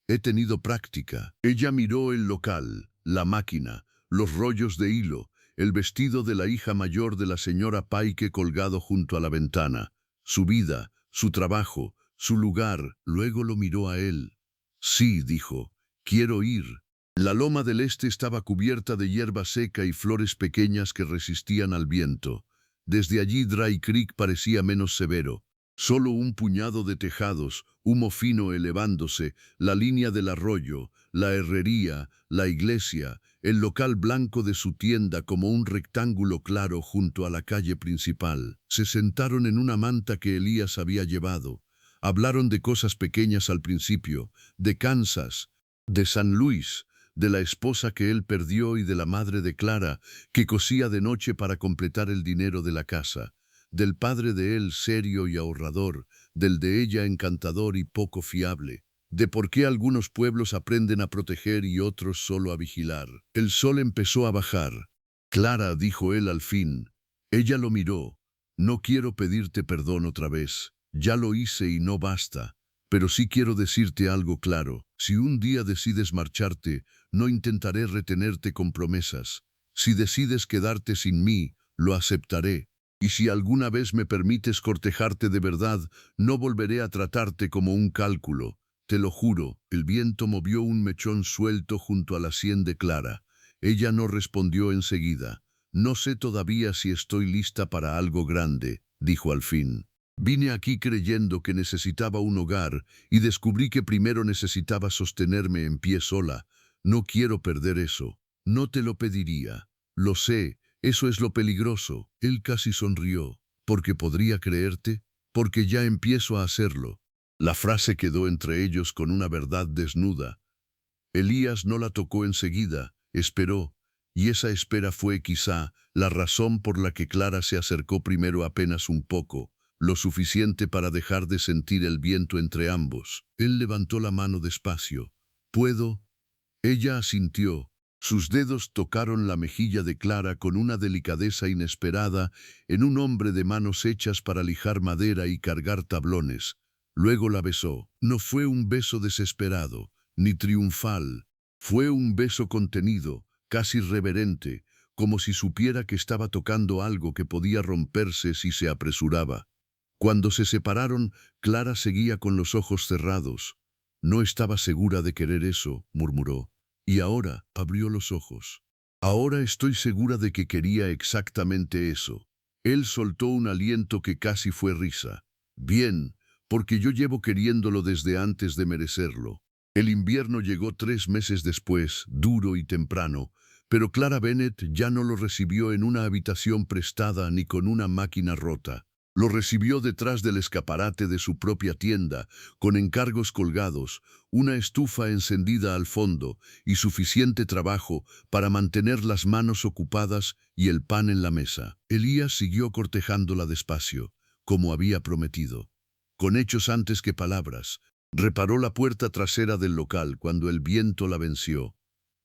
He tenido práctica. Ella miró el local, la máquina, los rollos de hilo, el vestido de la hija mayor de la señora Pike colgado junto a la ventana, su vida, su trabajo, su lugar. Luego lo miró a él. Sí, dijo, quiero ir. La Loma del Este estaba cubierta de hierba seca y flores pequeñas que resistían al viento. Desde allí Dry Creek parecía menos severo. Solo un puñado de tejados, humo fino elevándose, la línea del arroyo, la herrería, la iglesia, el local blanco de su tienda como un rectángulo claro junto a la calle principal. Se sentaron en una manta que Elías había llevado. Hablaron de cosas pequeñas al principio, de Kansas, de San Luis, de la esposa que él perdió y de la madre de Clara, que cosía de noche para completar el dinero de la casa, del padre de él serio y ahorrador, del de ella encantador y poco fiable, de por qué algunos pueblos aprenden a proteger y otros solo a vigilar. El sol empezó a bajar. Clara, dijo él al fin. Ella lo miró. No quiero pedirte perdón otra vez. Ya lo hice y no basta. Pero sí quiero decirte algo claro. Si un día decides marcharte, no intentaré retenerte con promesas. Si decides quedarte sin mí, lo aceptaré. Y si alguna vez me permites cortejarte de verdad, no volveré a tratarte como un cálculo. Te lo juro. El viento movió un mechón suelto junto a la sien de Clara. Ella no respondió enseguida. No sé todavía si estoy lista para algo grande, dijo al fin. Vine aquí creyendo que necesitaba un hogar y descubrí que primero necesitaba sostenerme en pie sola. No quiero perder eso. No te lo pediría. Lo sé, eso es lo peligroso. Él casi sonrió. ¿Porque podría creerte? Porque ya empiezo a hacerlo. La frase quedó entre ellos con una verdad desnuda. Elías no la tocó enseguida, esperó, y esa espera fue quizá la razón por la que Clara se acercó primero apenas un poco, lo suficiente para dejar de sentir el viento entre ambos. Él levantó la mano despacio. ¿Puedo? Ella asintió. Sus dedos tocaron la mejilla de Clara con una delicadeza inesperada en un hombre de manos hechas para lijar madera y cargar tablones. Luego la besó. No fue un beso desesperado, ni triunfal. Fue un beso contenido, casi reverente, como si supiera que estaba tocando algo que podía romperse si se apresuraba. Cuando se separaron, Clara seguía con los ojos cerrados. No estaba segura de querer eso, murmuró. Y ahora abrió los ojos. Ahora estoy segura de que quería exactamente eso. Él soltó un aliento que casi fue risa. Bien, porque yo llevo queriéndolo desde antes de merecerlo. El invierno llegó 3 meses después, duro y temprano, pero Clara Bennett ya no lo recibió en una habitación prestada ni con una máquina rota. Lo recibió detrás del escaparate de su propia tienda, con encargos colgados, una estufa encendida al fondo y suficiente trabajo para mantener las manos ocupadas y el pan en la mesa. Elías siguió cortejándola despacio, como había prometido. Con hechos antes que palabras, reparó la puerta trasera del local cuando el viento la venció.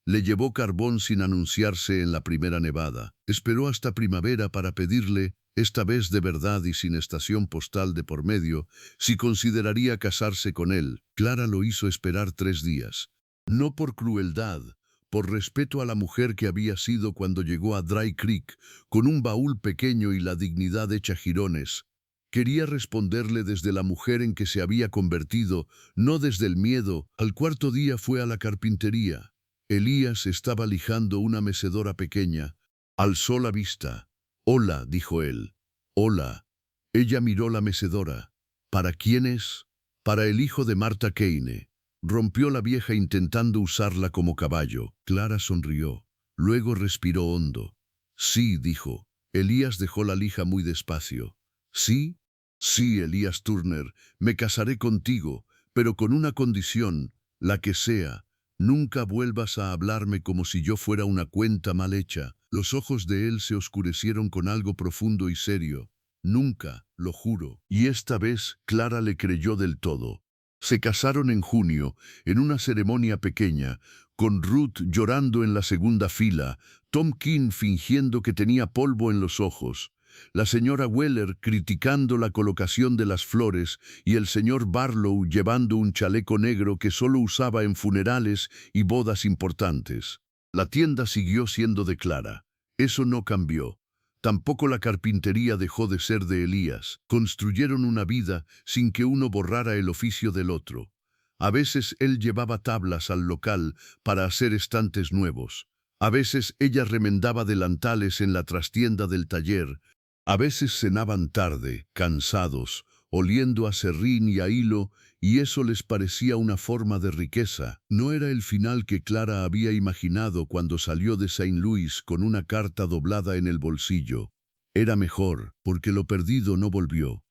Le llevó carbón sin anunciarse en la primera nevada. Esperó hasta primavera para pedirle, esta vez de verdad y sin estación postal de por medio, si consideraría casarse con él. Clara lo hizo esperar 3 días. No por crueldad, por respeto a la mujer que había sido cuando llegó a Dry Creek, con un baúl pequeño y la dignidad hecha jirones. Quería responderle desde la mujer en que se había convertido, no desde el miedo. Al 4.º día fue a la carpintería. Elías estaba lijando una mecedora pequeña. Alzó la vista. «Hola», dijo él. «Hola». Ella miró la mecedora. «¿Para quién es?» «Para el hijo de Marta Kane». Rompió la vieja intentando usarla como caballo. Clara sonrió. Luego respiró hondo. «Sí», dijo. Elías dejó la lija muy despacio. «¿Sí?» «Sí, Elías Turner, me casaré contigo, pero con una condición, la que sea. Nunca vuelvas a hablarme como si yo fuera una cuenta mal hecha». Los ojos de él se oscurecieron con algo profundo y serio. «Nunca, lo juro». Y esta vez Clara le creyó del todo. Se casaron en junio, en una ceremonia pequeña, con Ruth llorando en la segunda fila, Tom King fingiendo que tenía polvo en los ojos, la señora Weller criticando la colocación de las flores y el señor Barlow llevando un chaleco negro que solo usaba en funerales y bodas importantes. La tienda siguió siendo de Clara. Eso no cambió. Tampoco la carpintería dejó de ser de Elías. Construyeron una vida sin que uno borrara el oficio del otro. A veces él llevaba tablas al local para hacer estantes nuevos. A veces ella remendaba delantales en la trastienda del taller. A veces cenaban tarde, cansados, oliendo a serrín y a hilo, y eso les parecía una forma de riqueza. No era el final que Clara había imaginado cuando salió de Saint Louis con una carta doblada en el bolsillo. Era mejor, porque lo perdido no volvió.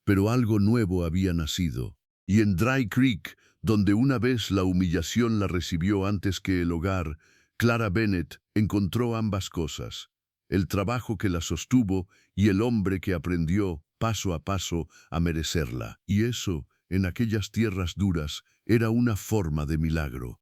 Pero algo nuevo había nacido. Y en Dry Creek, donde una vez la humillación la recibió antes que el hogar, Clara Bennett encontró ambas cosas: el trabajo que la sostuvo y el hombre que aprendió, paso a paso, a merecerla. Y eso, en aquellas tierras duras, era una forma de milagro.